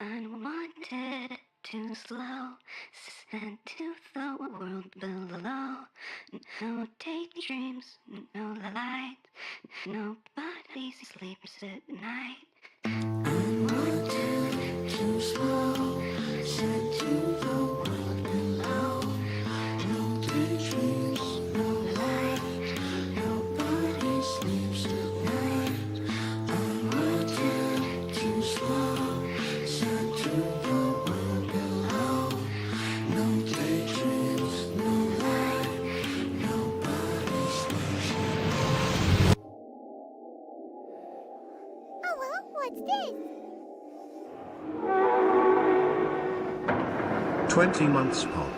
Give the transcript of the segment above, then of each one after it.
Unwanted, too slow, sent to the world below. No daydreams, no light, nobody sleeps at night. Unwanted, too slow, sent to the world below. No daydreams, no light, nobody sleeps at night. Unwanted, too slow. What's this? 20 months POC.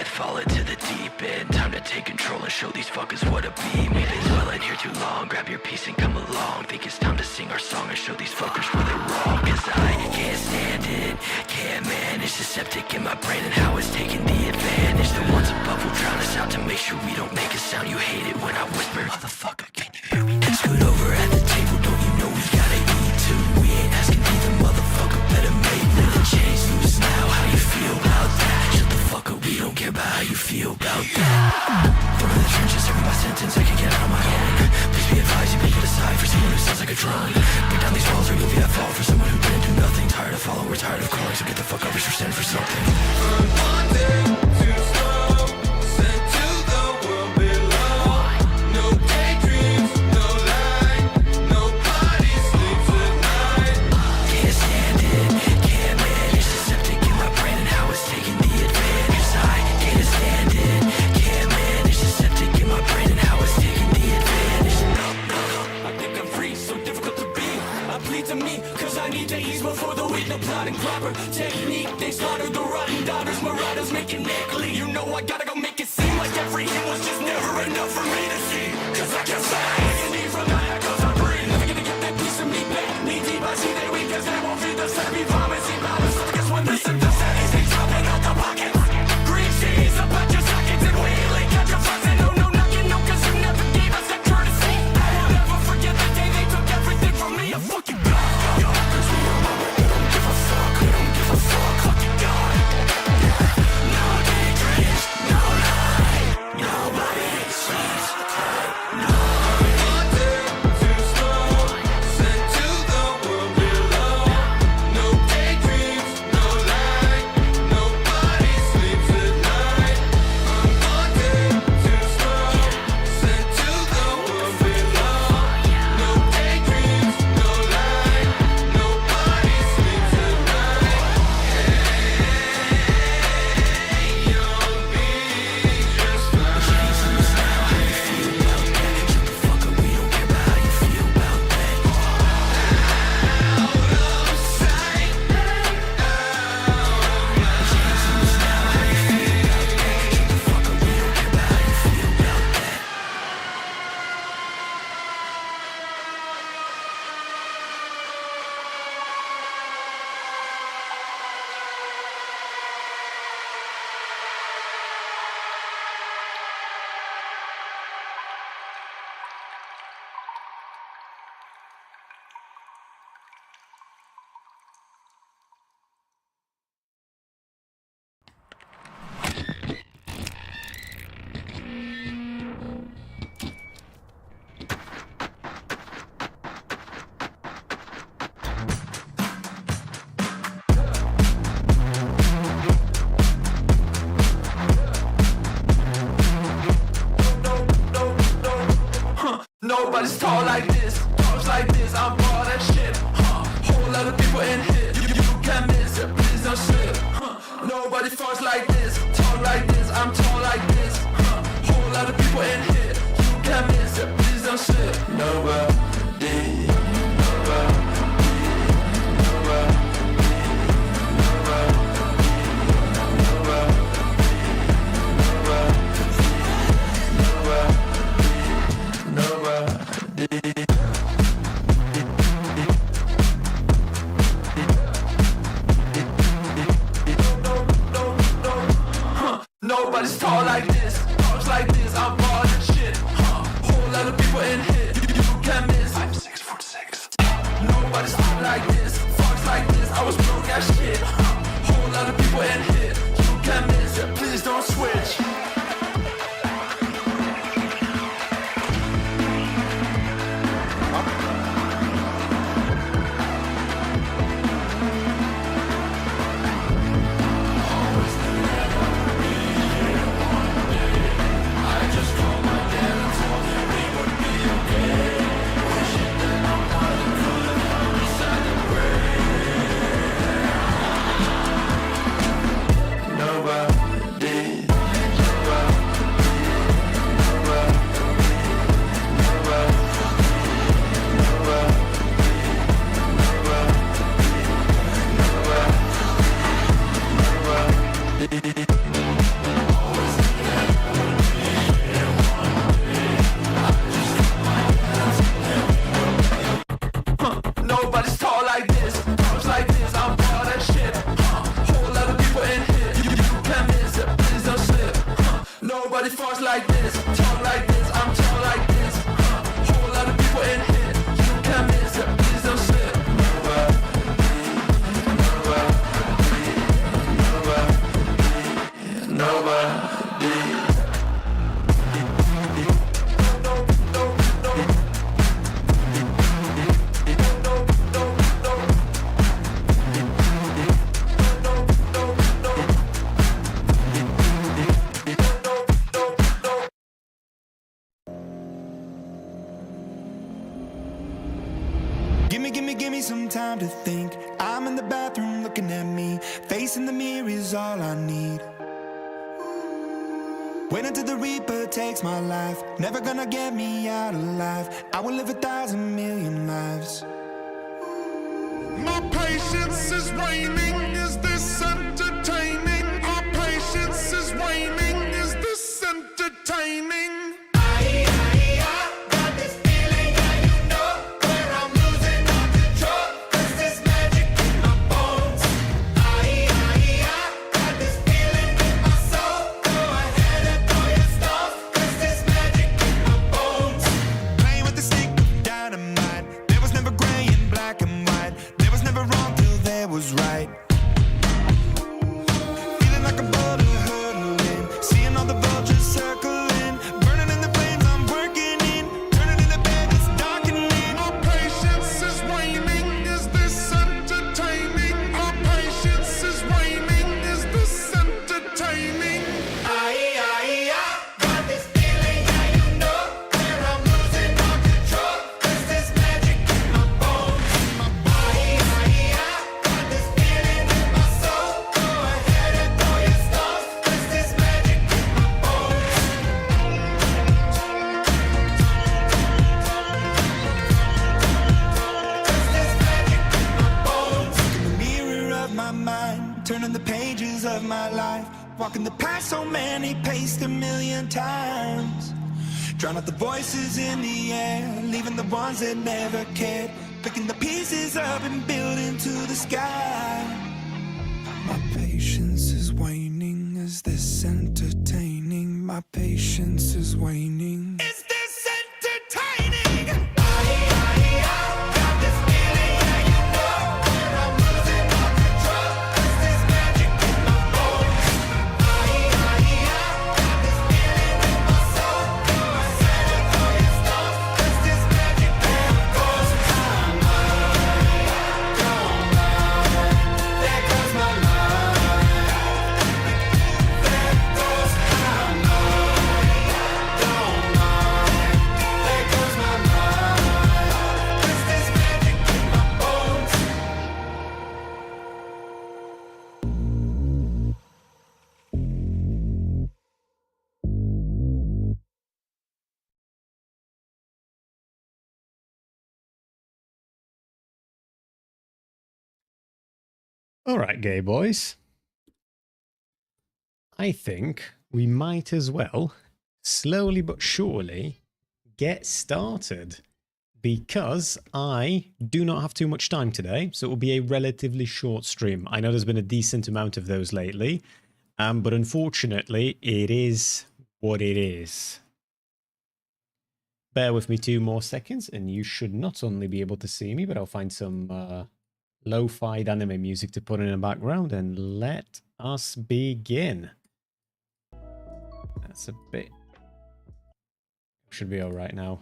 Fall into the deep end. Time to take control and show these fuckers what a beam. We've been dwelling here too long. Grab your piece and come along. Think it's time to sing our song and show these fuckers where they're wrong. Cause I can't stand it, can't manage the septic in my brain and how it's taking the advantage. The ones above will drown us out to make sure we don't make a sound. You hate it when I whisper, motherfucker, can you hear me? Scoot over at the table, don't you know we gotta eat too? We ain't asking either, motherfucker, better make let the chains loose now. How you feel about that? Shut the fuck up, we don't care about how you feel about that. From the trenches, every my sentence, I can get out on my own. Please be advised, you been put aside for someone who sounds like a drone. Break down these walls or you'll be at fault for someone who didn't do nothing. Tired of following, we're tired of calling, so get the fuck up and stand for something. Unwanted, too slow, sent to the world below. No daydreams, no light, nobody sleeps at night. Can't stand it, can't manage the septic in my brain and how it's taking the advantage. Cause I can't stand it, can't manage the septic in my brain and how it's taking the advantage. I think I'm free, so difficult to be. I plead to me, cause I need to ease before the weak. No plotting proper technique. They slaughter the rotten daughters, marauders making ugly. You know I gotta go make it seem like every hit was just never enough for me to see. Cause I can't find agony from the echoes I breathe. Never gonna get that piece of me back. Knee deep, I see they weak, cause they won't feed the slappy vomits. See violence, so I guess when the symptoms set, they dropping out the pockets. Green cheese, a bunch of sockets, and we ain't got your fucks. And no, knocking, no, cause you never gave us that courtesy. I will never forget the day they took everything from me. I fucking God. Cause we are mama, we don't give a fuck, we don't give a fuck. Fucking God. No daydreams, no light, nobody sleeps. No. Unwanted, too slow, sent to the world below. No daydreams, no light, nobody sleeps at night. Unwanted, too slow, sent to the world below. No daydreams, no light, nobody sleeps at night. Hey, young bee, just fine. Chains loose now, how you feel about that? Shut the fuck up, we don't care about how you feel about that. Out of sight, chains loose now, how you feel about that? Shut the fuck up, we don't care about how you feel about that. Nobody's tall like this, talks like this, I'm all that shit, whole lot of people in here, you can't miss it, please don't slip, nobody falls like this, tall like this, I'm tall like this, whole lot of people in here, you can't miss it, please don't slip, nobody, nobody, nobody, nobody, nobody. talk like this, fucks like this. I was broke as shit. Whole lot of people in here. You can miss it. Please don't switch. Nobody's tall like this, talks like this. I'm proud of shit. Whole lot of people in here. You can miss it. Please don't slip. Nobody falls like this, talk like this. I'm tall like this. Whole lot of people in here. You can miss it. Please don't slip. Nobody. Give me some time to think. I'm in the bathroom looking at me. Facing the mirror is all I need. Wait until the Reaper takes my life. Never gonna get me out alive. I will live 1,000 million lives. My patience is waning, is this entertaining? Our patience is waning, is this entertaining? Got this feeling, yeah, you know, where I'm losing all control. 'Cause there's magic in my bones. Got this feeling in my soul. Go ahead and throw your stones. 'Cause there's magic in my bones. Playing with the stick of dynamite. There was never gray and black and white. There was never wrong till there was right. Feeling like a boulder hurtling. Seeing all the vultures circling. Burning in the flames I'm working in. Turning in the bed it's darkening. Our patience is waning, is this entertaining? Our patience is waning, is this entertaining? Got this feeling, yeah, you know, where I'm losing all control. 'Cause there's magic in my bones. Got this feeling in my soul. Go ahead and throw your stones. 'Cause there's magic in my bones. 'Cause there's magic in my bones. Look in the mirror of my mind, turning the pages of my life. Walking the path so many paced 1,000,000 times. Drown out the voices in the air, leaving the ones that never cared. Picking the pieces up and building to the sky. My patience is waning, is this entertaining? My patience is waning. Is this entertaining? Got this feeling, yeah, you know, where I'm losing all control. 'Cause there's magic in my bones. Got this feeling in my soul. Go ahead and throw your stones. 'Cause there's magic in my bones. There goes my mind. There goes my mind. Don't mind. There goes my mind. 'Cause there's magic in my bones. All right, gay boys. I think we might as well, slowly but surely, get started. Because I do not have too much time today, so it will be a relatively short stream. I know there's been a decent amount of those lately, but unfortunately, it is what it is. bear with me 2 more seconds, and you should not only be able to see me, but I'll find some lo-fi anime music to put in the background, and let us begin. That's a bit... Should be all right now.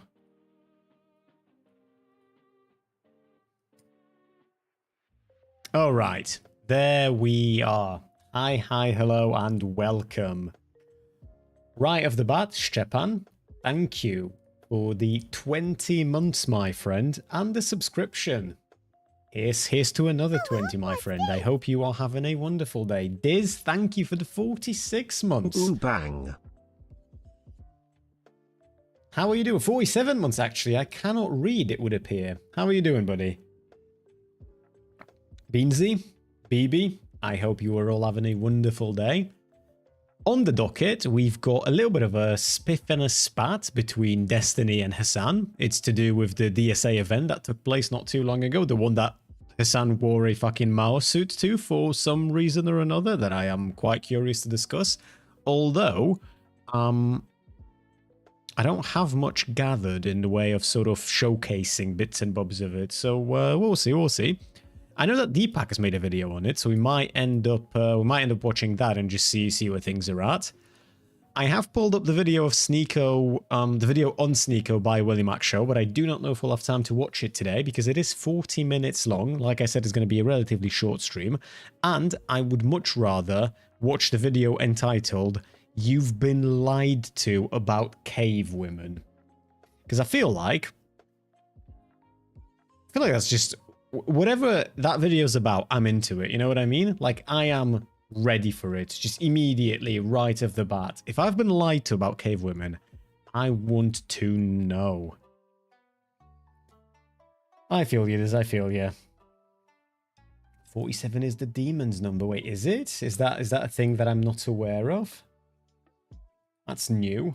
All right, there we are. Hi, hello, and welcome. Right off the bat, Stepan, thank you for the 20 months, my friend, and the subscription. Here's to another 20, my friend. I hope you are having a wonderful day. Diz, thank you for the 46 months. Ooh, bang. How are you doing? 47 months, actually. I cannot read, it would appear. How are you doing, buddy? Beansy, BB, I hope you are all having a wonderful day. On the docket, we've got a little bit of a spiff and a spat between Destiny and Hassan. It's to do with the DSA event that took place not too long ago, the one that Hassan wore a fucking Mao suit to for some reason or another that I am quite curious to discuss. Although, I don't have much gathered in the way of sort of showcasing bits and bobs of it, so we'll see. I know that Deepak has made a video on it, so we might end up watching that and just see where things are at. I have pulled up the video of Sneeko, the video on Sneeko by Willie Mac Show, but I do not know if we'll have time to watch it today because it is 40 minutes long. Like I said, it's going to be a relatively short stream, and I would much rather watch the video entitled "You've Been Lied to About Cave Women," because I feel like that's just... Whatever that video's about, I'm into it. You know what I mean? Like, I am ready for it. Just immediately, right off the bat. If I've been lied to about cave women, I want to know. I feel you, Liz. I feel you. 47 is the demon's number. Wait, is it? Is that a thing that I'm not aware of? That's new.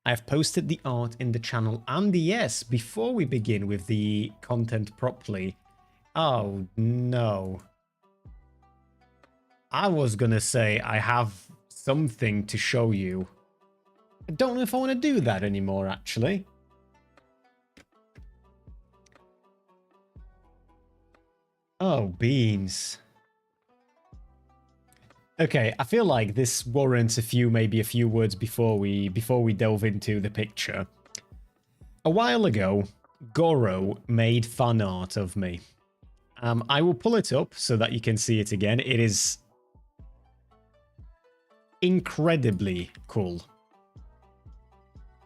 I have posted the art in the channel, and yes, before we begin with the content properly... Oh, no. I was gonna say I have something to show you. I don't know if I want to do that anymore, actually. Oh, beans. Okay, I feel like this warrants maybe a few words before we delve into the picture. A while ago, Goro made fan art of me. I will pull it up so that you can see it again. It is incredibly cool.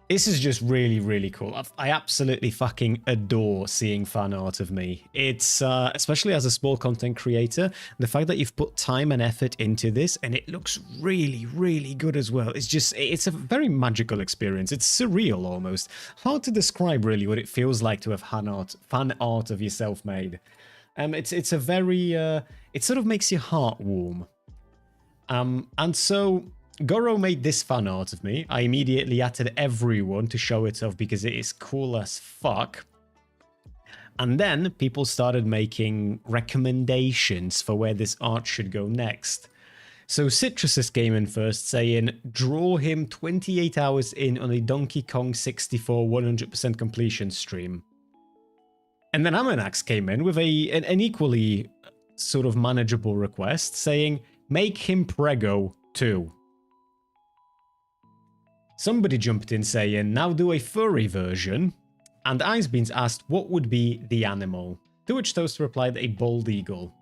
This is just really, really cool. I absolutely fucking adore seeing fan art of me. It's, especially as a small content creator, the fact that you've put time and effort into this and it looks really, really good as well. It's a very magical experience. It's surreal almost. Hard to describe really what it feels like to have fan art of yourself made. It's a very, it sort of makes your heart warm. And so... Goro made this fan art of me. I immediately added everyone to show it off because it is cool as fuck. And then people started making recommendations for where this art should go next. So Citrusist came in first saying, draw him 28 hours in on a Donkey Kong 64 100% completion stream. And then Amanax came in with an equally sort of manageable request saying, make him Prego too. Somebody jumped in saying, now do a furry version, and Icebeans asked what would be the animal, to which Toast replied a bald eagle.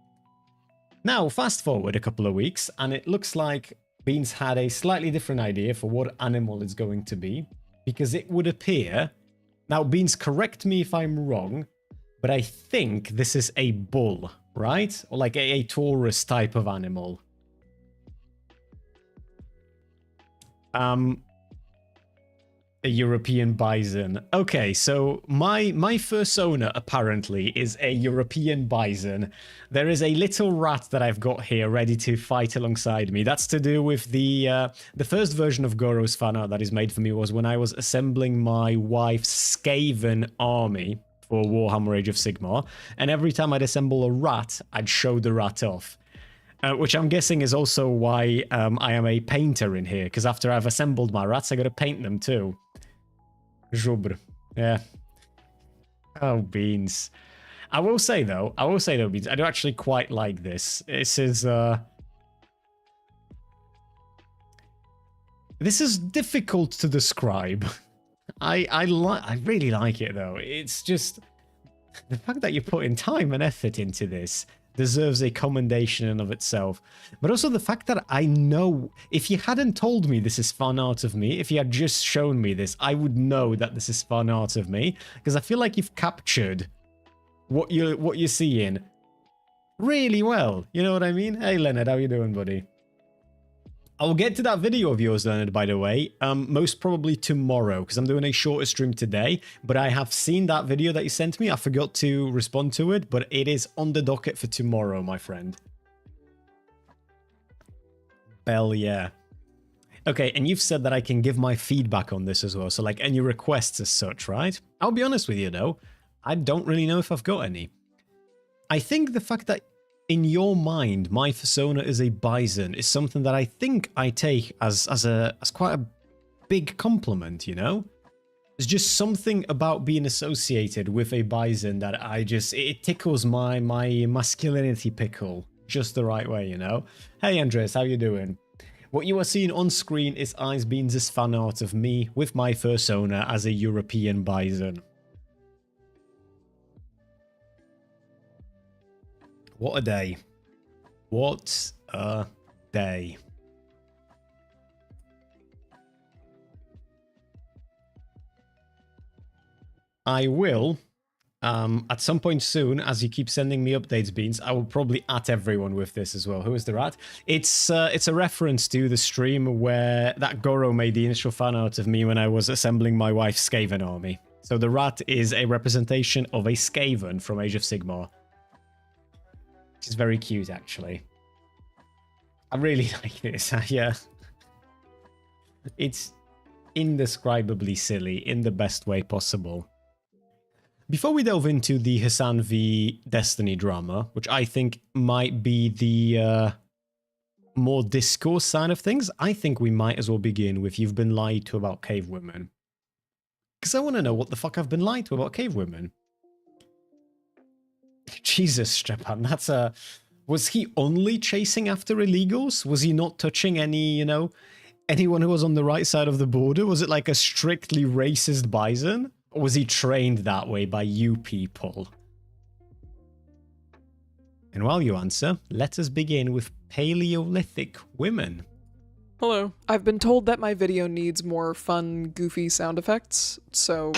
Now, fast forward a couple of weeks, and it looks like Beans had a slightly different idea for what animal it's going to be, because it would appear... Now, Beans, correct me if I'm wrong, but I think this is a bull, right? Or like a Taurus type of animal. A European bison. Okay, so my fursona apparently is a European bison. There is a little rat that I've got here ready to fight alongside me. That's to do with the first version of Goro's fan art that is made for me was when I was assembling my wife's Skaven army for Warhammer Age of Sigmar, and every time I'd assemble a rat, I'd show the rat off. Which I'm guessing is also why I am a painter in here, because after I've assembled my rats, I got to paint them too. Jubr. Yeah. Oh, beans. I will say though, beans, I do actually quite like this. This is difficult to describe. I really like it though. It's just the fact that you put in time and effort into this deserves a commendation in of itself. But also the fact that I know, if you hadn't told me this is fan art of me, if you had just shown me this, I would know that this is fan art of me, because I feel like you've captured what you're seeing really well. You know what I mean? Hey Leonard, how you doing, buddy? I'll get to that video of yours, Leonard, by the way, most probably tomorrow, because I'm doing a shorter stream today, but I have seen that video that you sent me. I forgot to respond to it, but it is on the docket for tomorrow, my friend. Bell, yeah. Okay, and you've said that I can give my feedback on this as well, so like any requests as such, right? I'll be honest with you, though. I don't really know if I've got any. I think the fact that in your mind, my persona is a bison is something that I think I take as quite a big compliment, you know? There's just something about being associated with a bison that it tickles my masculinity pickle just the right way, you know? Hey Andres, how you doing? What you are seeing on screen is Ice Beans' fan art of me with my persona as a European bison. What a day. What a day. I will, at some point soon, as you keep sending me updates, Beans, I will probably at everyone with this as well. Who is the rat? It's a reference to the stream where that Goro made the initial fan art of me when I was assembling my wife's Skaven army. So the rat is a representation of a Skaven from Age of Sigmar. Which is very cute, actually. I really like this. Yeah. It's indescribably silly in the best way possible. Before we delve into the Hassan v Destiny drama, which I think might be the more discourse side of things, I think we might as well begin with You've Been Lied to About Cave Women. Because I want to know what the fuck I've been lied to about cave women. Jesus, Stepan, that's a... Was he only chasing after illegals? Was he not touching any, you know, anyone who was on the right side of the border? Was it like a strictly racist bison? Or was he trained that way by you people? And while you answer, let us begin with Paleolithic women. Hello. I've been told that my video needs more fun, goofy sound effects, so...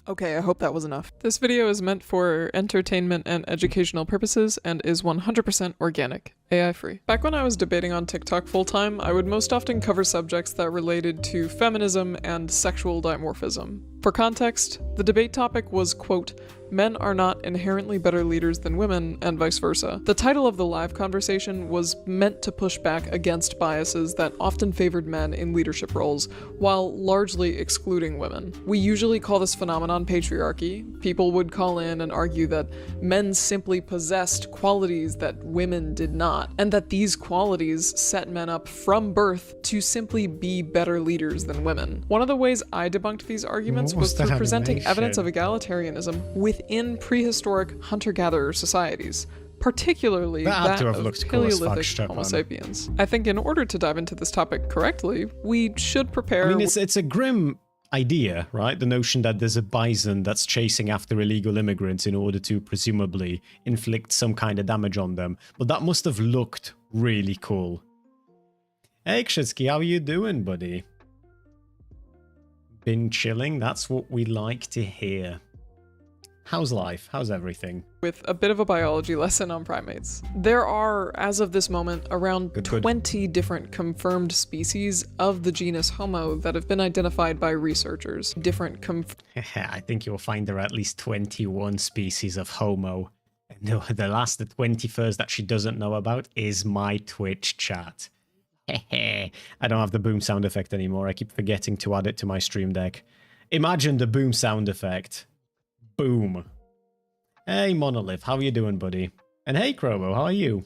Okay, I hope that was enough. This video is meant for entertainment and educational purposes and is 100% organic, AI-free. Back when I was debating on TikTok full-time, I would most often cover subjects that related to feminism and sexual dimorphism. For context, the debate topic was, quote, "Men are not inherently better leaders than women, and vice versa." The title of the live conversation was meant to push back against biases that often favored men in leadership roles, while largely excluding women. We usually call this phenomenon patriarchy. People would call in and argue that men simply possessed qualities that women did not, and that these qualities set men up from birth to simply be better leaders than women. One of the ways I debunked these arguments was through presenting evidence of egalitarianism within prehistoric hunter-gatherer societies, particularly that of Paleolithic Homo sapiens. I think in order to dive into this topic correctly, we should prepare... I mean, it's a grim idea, right? The notion that there's a bison that's chasing after illegal immigrants in order to presumably inflict some kind of damage on them. But that must have looked really cool. Hey, Kshitsky, how you doing, buddy? Been chilling? That's what we like to hear. How's life? How's everything? With a bit of a biology lesson on primates. There are, as of this moment, around 20 different confirmed species of the genus Homo that have been identified by researchers. I think you'll find there are at least 21 species of Homo. And the last, the 21st that she doesn't know about is my Twitch chat. I don't have the boom sound effect anymore. I keep forgetting to add it to my stream deck. Imagine the boom sound effect. Boom. Hey, Monolith, how are you doing, buddy? And hey, Crobo, how are you?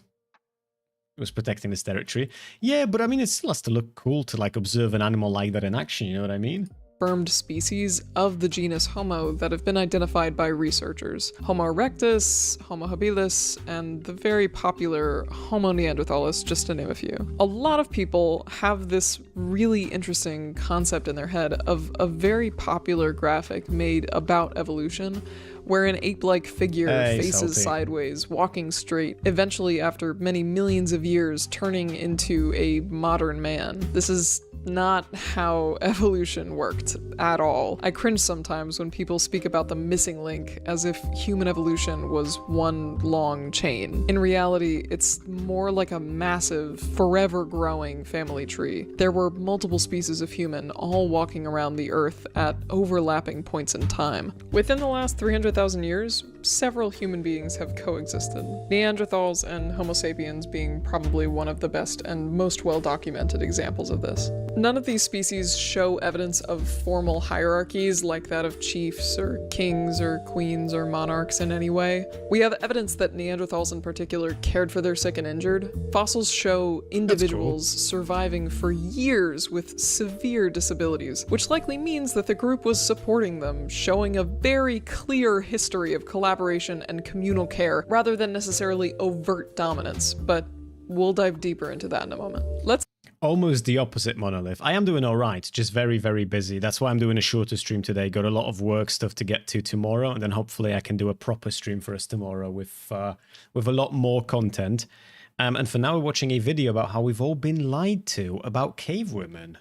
was protecting this territory. Yeah, but I mean, it still has to look cool to like observe an animal like that in action, you know what I mean? Confirmed species of the genus Homo that have been identified by researchers. Homo erectus, Homo habilis, and the very popular Homo neanderthalis, just to name a few. A lot of people have this really interesting concept in their head of a very popular graphic made about evolution, where an ape-like figure faces sideways, walking straight, eventually after many millions of years turning into a modern man. This is not how evolution worked at all. I cringe sometimes when people speak about the missing link as if human evolution was one long chain. In reality, it's more like a massive, forever growing family tree. There were multiple species of human all walking around the Earth at overlapping points in time. Within the last 300,000 years, several human beings have coexisted. Neanderthals and Homo sapiens being probably one of the best and most well-documented examples of this. None of these species show evidence of formal hierarchies like that of chiefs or kings or queens or monarchs in any way. We have evidence that Neanderthals in particular cared for their sick and injured. Fossils show individuals surviving for years with severe disabilities, which likely means that the group was supporting them, showing a very clear history of collaboration and communal care rather than necessarily overt dominance, but we'll dive deeper into that in a moment. Let's Almost the opposite, Monolith. I am doing all right, just very, very busy. That's why I'm doing a shorter stream today. Got a lot of work stuff to get to tomorrow, and then hopefully I can do a proper stream for us tomorrow with a lot more content. And for now, we're watching a video about how we've all been lied to about cave women.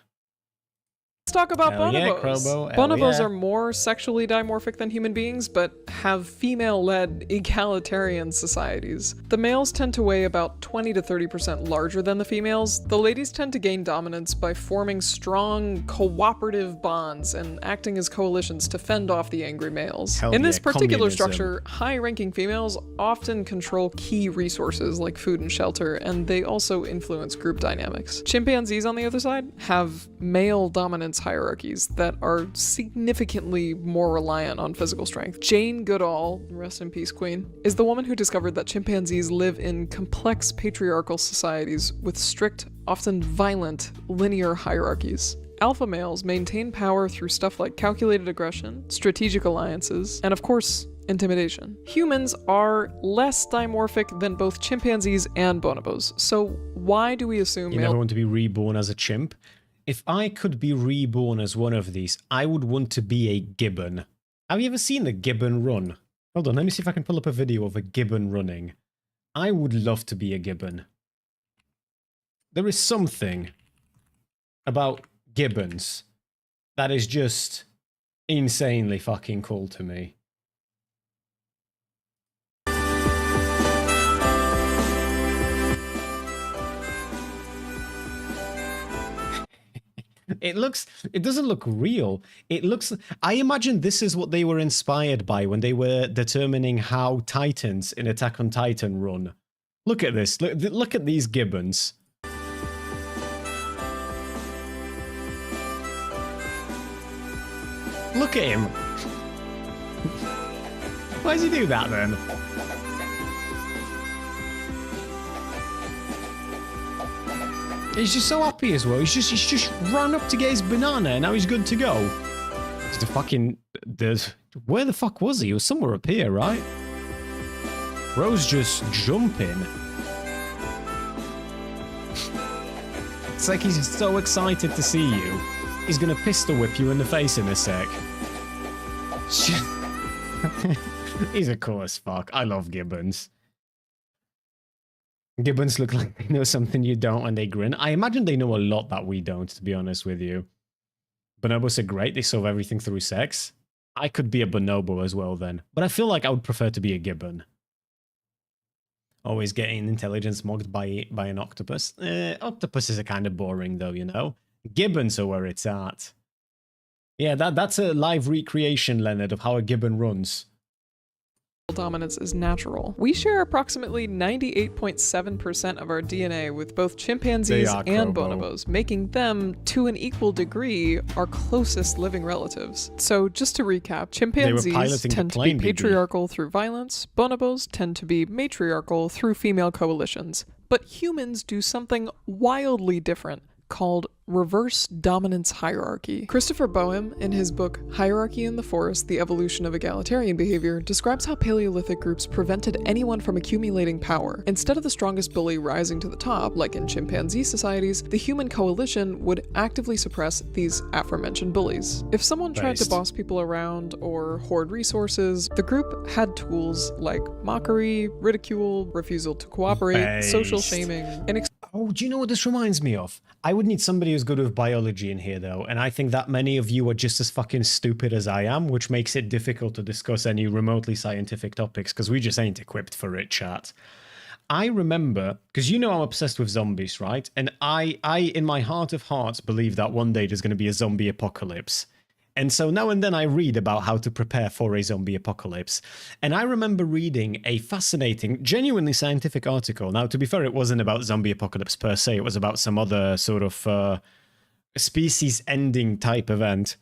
talk about Hell yeah, bonobos. Crobo, hell Bonobos yeah. are more sexually dimorphic than human beings, but have female-led egalitarian societies. The males tend to weigh about 20 to 30% larger than the females. The ladies tend to gain dominance by forming strong, cooperative bonds and acting as coalitions to fend off the angry males. Hell In this yeah, particular communism. structure, high-ranking females often control key resources like food and shelter, and they also influence group dynamics. Chimpanzees, on the other side, have male dominance hierarchies that are significantly more reliant on physical strength. Jane Goodall, rest in peace, Queen, is the woman who discovered that chimpanzees live in complex patriarchal societies with strict, often violent, linear hierarchies. Alpha males maintain power through stuff like calculated aggression, strategic alliances, and of course, intimidation. Humans are less dimorphic than both chimpanzees and bonobos, so why do we assume You never want to be reborn as a chimp? If I could be reborn as one of these, I would want to be a gibbon. Have you ever seen a gibbon run? Hold on, let me see if I can pull up a video of a gibbon running. I would love to be a gibbon. There is something about gibbons that is just insanely fucking cool to me. It doesn't look real. It looks, I imagine this is what they were inspired by when they were determining how Titans in Attack on Titan run. Look at this. Look at these gibbons. Look at him. Why does he do that then? He's just so happy as well. He's just ran up to get his banana and now he's good to go. It's the fucking... where the fuck was he? He was somewhere up here, right? Bro's just jumping. It's like he's so excited to see you. He's gonna pistol whip you in the face in a sec. He's a cool as fuck. I love gibbons. Gibbons look like they know something you don't and they grin. I imagine they know a lot that we don't, to be honest with you. Bonobos are great. They solve everything through sex. I could be a bonobo as well then. But I feel like I would prefer to be a gibbon. Always getting intelligence mocked by an octopus. Octopuses are kind of boring though, you know. Gibbons are where it's at. Yeah, that's a live recreation, Leonard, of how a gibbon runs. dominance is natural. We share approximately 98.7% of our DNA with both chimpanzees are and Crobo. bonobos, making them, to an equal degree, our closest living relatives. So just to recap, chimpanzees piloting the tend to plane, be BB. patriarchal through violence, bonobos tend to be matriarchal through female coalitions. But humans do something wildly different, called reverse dominance hierarchy. Christopher Boehm, in his book Hierarchy in the Forest, The Evolution of Egalitarian Behavior, describes how Paleolithic groups prevented anyone from accumulating power. Instead of the strongest bully rising to the top, like in chimpanzee societies, the human coalition would actively suppress these aforementioned bullies. If someone tried to Based. boss people around or hoard resources, the group had tools like mockery, ridicule, refusal to cooperate, social Based. shaming, and Oh, do you know what this reminds me of? I would need somebody who's good with biology in here, though, and I think that many of you are just as fucking stupid as I am, which makes it difficult to discuss any remotely scientific topics, because we just ain't equipped for it, chat. I remember, because you know I'm obsessed with zombies, right? And I, in my heart of hearts, believe that one day there's going to be a zombie apocalypse. And so now and then I read about how to prepare for a zombie apocalypse. And I remember reading a fascinating, genuinely scientific article. Now, to be fair, it wasn't about zombie apocalypse per se. It was about some other sort of species-ending type event.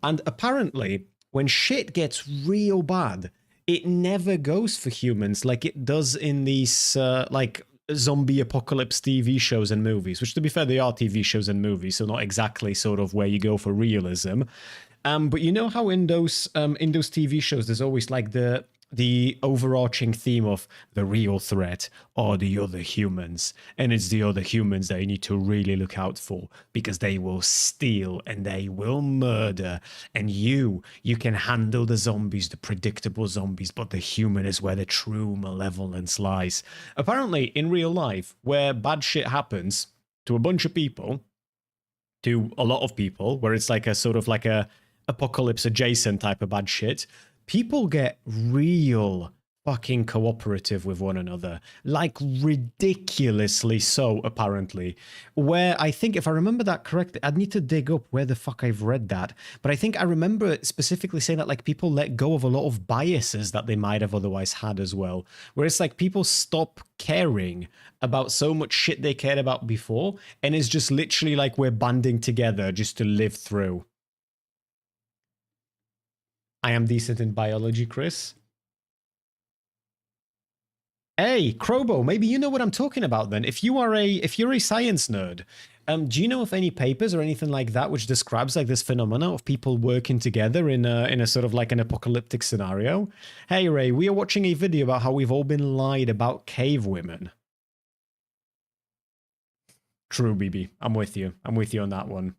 And apparently, when shit gets real bad, it never goes for humans like it does in these, like, zombie apocalypse TV shows and movies, which, to be fair, they are TV shows and movies, so not exactly sort of where you go for realism. But you know how in those TV shows, there's always like the overarching theme of the real threat are the other humans, and it's the other humans that you need to really look out for because they will steal and they will murder, and you can handle the zombies, the predictable zombies, but the human is where the true malevolence lies. Apparently, in real life, where bad shit happens to a bunch of people, to a lot of people, where it's like a sort of like a apocalypse adjacent type of bad shit, people get real fucking cooperative with one another, like ridiculously so, apparently. Where I think, if I remember that correctly, I'd need to dig up where the fuck I've read that, but I think I remember specifically saying that like people let go of a lot of biases that they might have otherwise had as well, where it's like people stop caring about so much shit they cared about before, and it's just literally like we're banding together just to live through. I am decent in biology, Chris. Hey, Crobo, maybe you know what I'm talking about then. If you're a science nerd, do you know of any papers or anything like that which describes like this phenomena of people working together in a sort of like an apocalyptic scenario? Hey Ray, we are watching a video about how we've all been lied about cave women. True, BB. I'm with you. I'm with you on that one.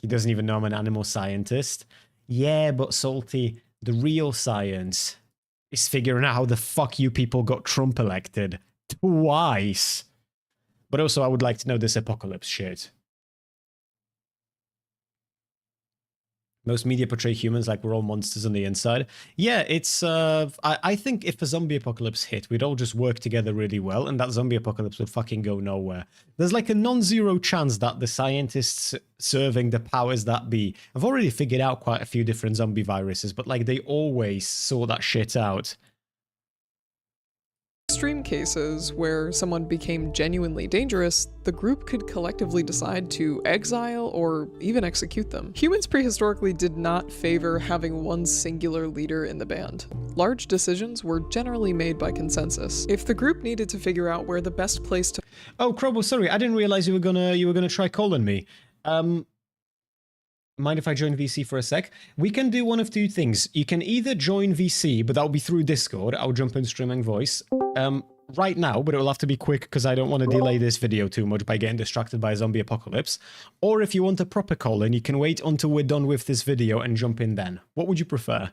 He doesn't even know I'm an animal scientist. Yeah, but Salty, the real science is figuring out how the fuck you people got Trump elected twice. But also, I would like to know this apocalypse shit. Most media portray humans like we're all monsters on the inside. Yeah, it's, I think if a zombie apocalypse hit, we'd all just work together really well, and that zombie apocalypse would fucking go nowhere. There's like a non-zero chance that the scientists serving the powers that be have already figured out quite a few different zombie viruses, but like they always saw that shit out. extreme cases where someone became genuinely dangerous, the group could collectively decide to exile or even execute them. Humans prehistorically did not favor having one singular leader in the band. Large decisions were generally made by consensus. If the group needed to figure out where the best place to— Oh, Crobo, sorry, I didn't realize you were gonna try calling me. Mind if I join VC for a sec? We can do one of two things. You can either join VC, but that'll be through Discord. I'll jump in streaming voice. Right now, but it will have to be quick because I don't want to delay this video too much by getting distracted by a zombie apocalypse. Or if you want a proper call in, you can wait until we're done with this video and jump in then. What would you prefer?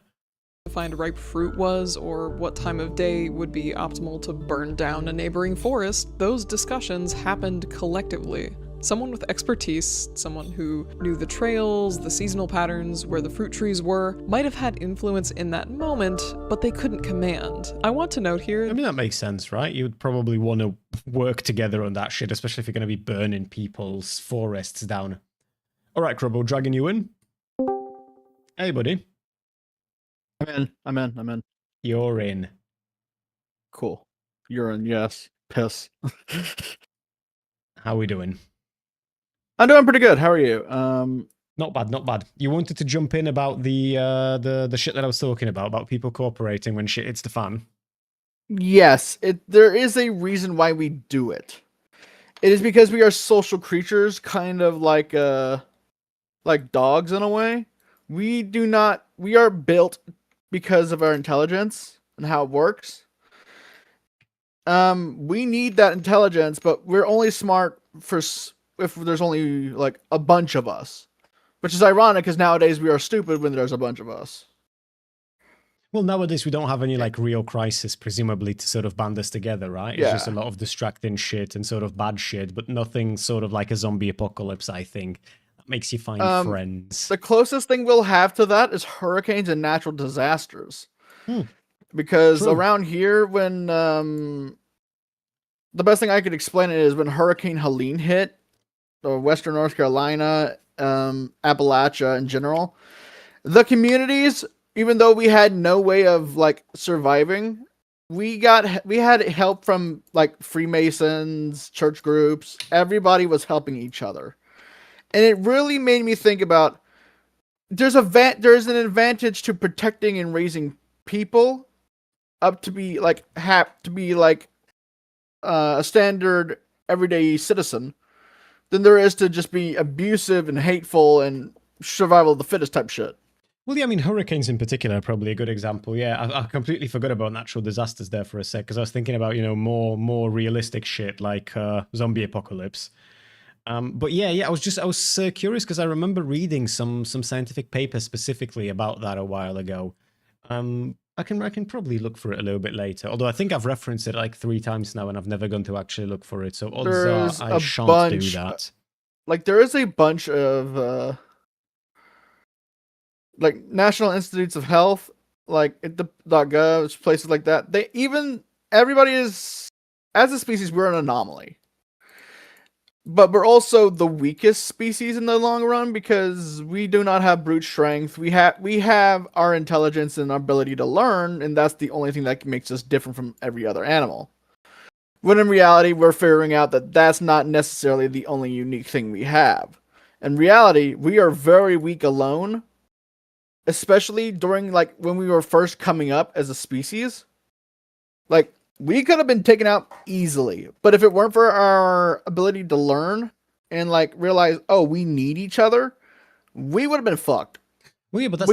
find ripe fruit was, or what time of day would be optimal to burn down a neighboring forest, those discussions happened collectively. Someone with expertise, someone who knew the trails, the seasonal patterns, where the fruit trees were, might have had influence in that moment, but they couldn't command. I want to note here— I mean, that makes sense, right? You would probably want to work together on that shit, especially if you're going to be burning people's forests down. Alright, Crubble, dragging you in. Hey, buddy. I'm in. You're in. Cool. Urine, yes. Piss. How we doing? I'm doing pretty good. How are you? Not bad, not bad. You wanted to jump in about the shit that I was talking about people cooperating when shit hits the fan. Yes, there is a reason why we do it. It is because we are social creatures, kind of like dogs in a way. We are built because of our intelligence and how it works. We need that intelligence, but we're only smart if there's only like a bunch of us. Which is ironic because nowadays we are stupid when there's a bunch of us. Well, nowadays we don't have any like real crisis, presumably, to sort of band us together, right? It's just a lot of distracting shit and sort of bad shit, but nothing sort of like a zombie apocalypse, I think. That makes you find friends. The closest thing we'll have to that is hurricanes and natural disasters. Because around here, when the best thing I could explain it is when Hurricane Helene hit, or Western North Carolina, Appalachia in general, the communities, even though we had no way of like surviving, we had help from like Freemasons, church groups. Everybody was helping each other, and it really made me think about there's an advantage to protecting and raising people up to be like a standard everyday citizen than there is to just be abusive and hateful and survival of the fittest type shit. Well, yeah, I mean, hurricanes in particular are probably a good example. Yeah, I completely forgot about natural disasters there for a sec, because I was thinking about, more realistic shit like zombie apocalypse. But yeah, I was curious because I remember reading some scientific paper specifically about that a while ago. I can probably look for it a little bit later. Although I think I've referenced it like 3 times now, and I've never gone to actually look for it. So odds are I shan't do that. Like there is a bunch of like National Institutes of Health, like at the .gov, places like that. Everybody is, as a species, we're an anomaly. But we're also the weakest species in the long run because we do not have brute strength. We have our intelligence and our ability to learn, and that's the only thing that makes us different from every other animal. When in reality, we're figuring out that that's not necessarily the only unique thing we have. In reality, we are very weak alone, especially during like when we were first coming up as a species. Like, we could have been taken out easily, but if it weren't for our ability to learn and like realize, oh, we need each other, we would have been fucked. Well, yeah, but I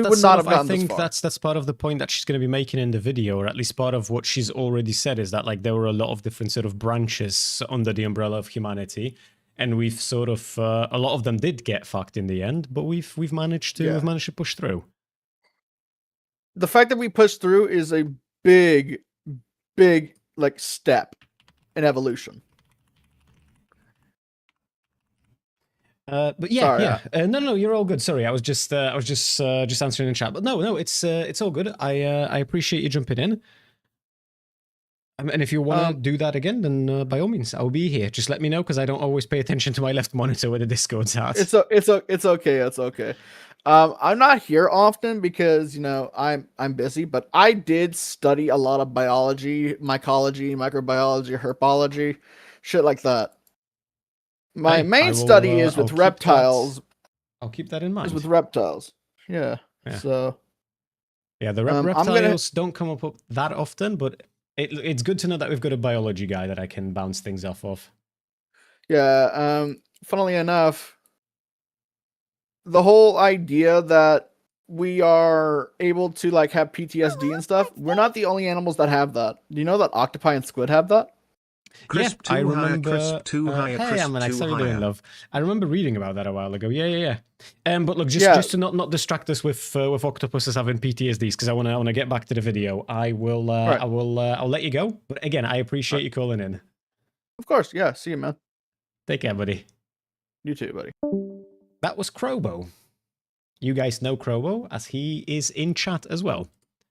think that's part of the point that she's going to be making in the video, or at least part of what she's already said, is that like there were a lot of different sort of branches under the umbrella of humanity, and we've sort of a lot of them did get fucked in the end, but we've managed to push through. The fact that we pushed through is a big like step in evolution. But yeah, sorry, no, you're all good. Sorry, I was just answering in chat. But no, it's all good. I appreciate you jumping in. And if you want to do that again, then by all means, I'll be here. Just let me know because I don't always pay attention to my left monitor where the Discord's at. It's okay. It's okay. I'm not here often because I'm busy, but I did study a lot of biology, mycology, microbiology, herpology, shit like that. My main study is with reptiles. I'll keep that in mind. Is with reptiles. Yeah. So. Yeah, the reptiles don't come up that often, but it's good to know that we've got a biology guy that I can bounce things off of. Yeah. Funnily enough, the whole idea that we are able to like have PTSD and stuff, we're not the only animals that have that. Do you know that octopi and squid have that? I remember. Hey, I'm doing love. I remember reading about that a while ago. Yeah. But look, just to not distract us with octopuses having PTSDs, because I want to get back to the video. I'll let you go. But again, I appreciate you calling in. Of course, yeah. See you, man. Take care, buddy. You too, buddy. That was Crobo. You guys know Crobo, as he is in chat as well.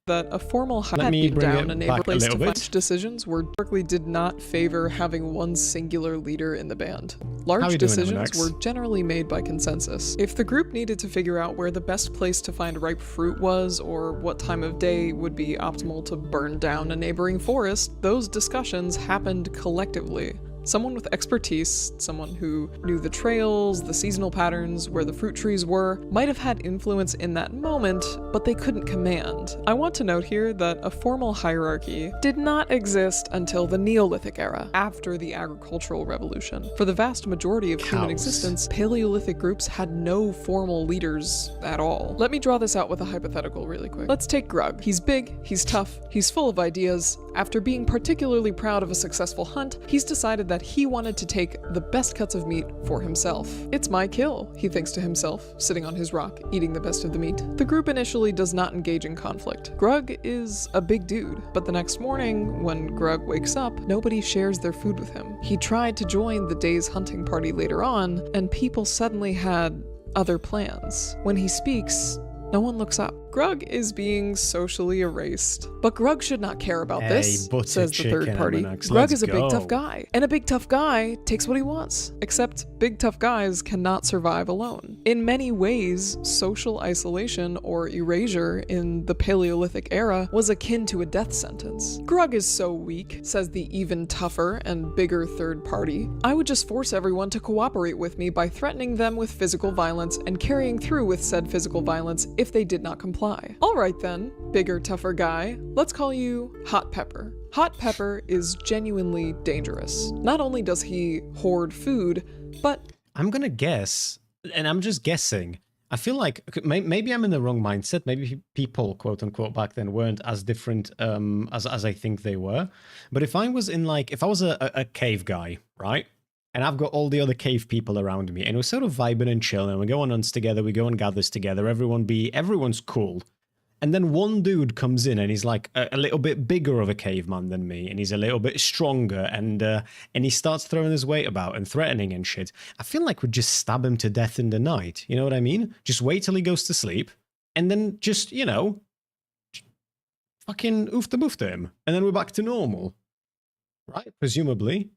that a formal Let me beat bring down it a neighbor back a place to little find bit. decisions were darkly did not favor having one singular leader in the band. Large How you doing, decisions MNX? were generally made by consensus. If the group needed to figure out where the best place to find ripe fruit was, or what time of day would be optimal to burn down a neighboring forest, those discussions happened collectively. Someone with expertise, someone who knew the trails, the seasonal patterns, where the fruit trees were, might have had influence in that moment, but they couldn't command. I want to note here that a formal hierarchy did not exist until the Neolithic era, after the agricultural revolution. For the vast majority of human Cows. existence, Paleolithic groups had no formal leaders at all. Let me draw this out with a hypothetical really quick. Let's take Grug. He's big, he's tough, he's full of ideas. After being particularly proud of a successful hunt, he's decided that he wanted to take the best cuts of meat for himself. It's my kill, he thinks to himself, sitting on his rock, eating the best of the meat. The group initially does not engage in conflict. Grug is a big dude, but the next morning, when Grug wakes up, nobody shares their food with him. He tried to join the day's hunting party later on, and people suddenly had other plans. When he speaks, no one looks up. Grug is being socially erased. But Grug should not care about this, butter says the third chicken, party. MNX, Grug let's is a big go. tough guy, and a big tough guy takes what he wants. Except big tough guys cannot survive alone. In many ways, social isolation or erasure in the Paleolithic era was akin to a death sentence. Grug is so weak, says the even tougher and bigger third party. I would just force everyone to cooperate with me by threatening them with physical violence and carrying through with said physical violence if they did not comply. Alright then, bigger, tougher guy, let's call you Hot Pepper. Hot Pepper is genuinely dangerous. Not only does he hoard food, but I'm gonna guess, and I'm just guessing. I feel like maybe I'm in the wrong mindset. Maybe people, quote unquote, back then weren't as different as I think they were. But if I was in if I was a cave guy, right? And I've got all the other cave people around me, and we're sort of vibing and chilling, and we go on hunts together, we go on gathers together, everyone's cool. And then one dude comes in and he's like a little bit bigger of a caveman than me, and he's a little bit stronger, and he starts throwing his weight about and threatening and shit. I feel like we'd just stab him to death in the night. You know what I mean? Just wait till he goes to sleep, and then just, fucking oofta-boofta him, and then we're back to normal. Right? Presumably.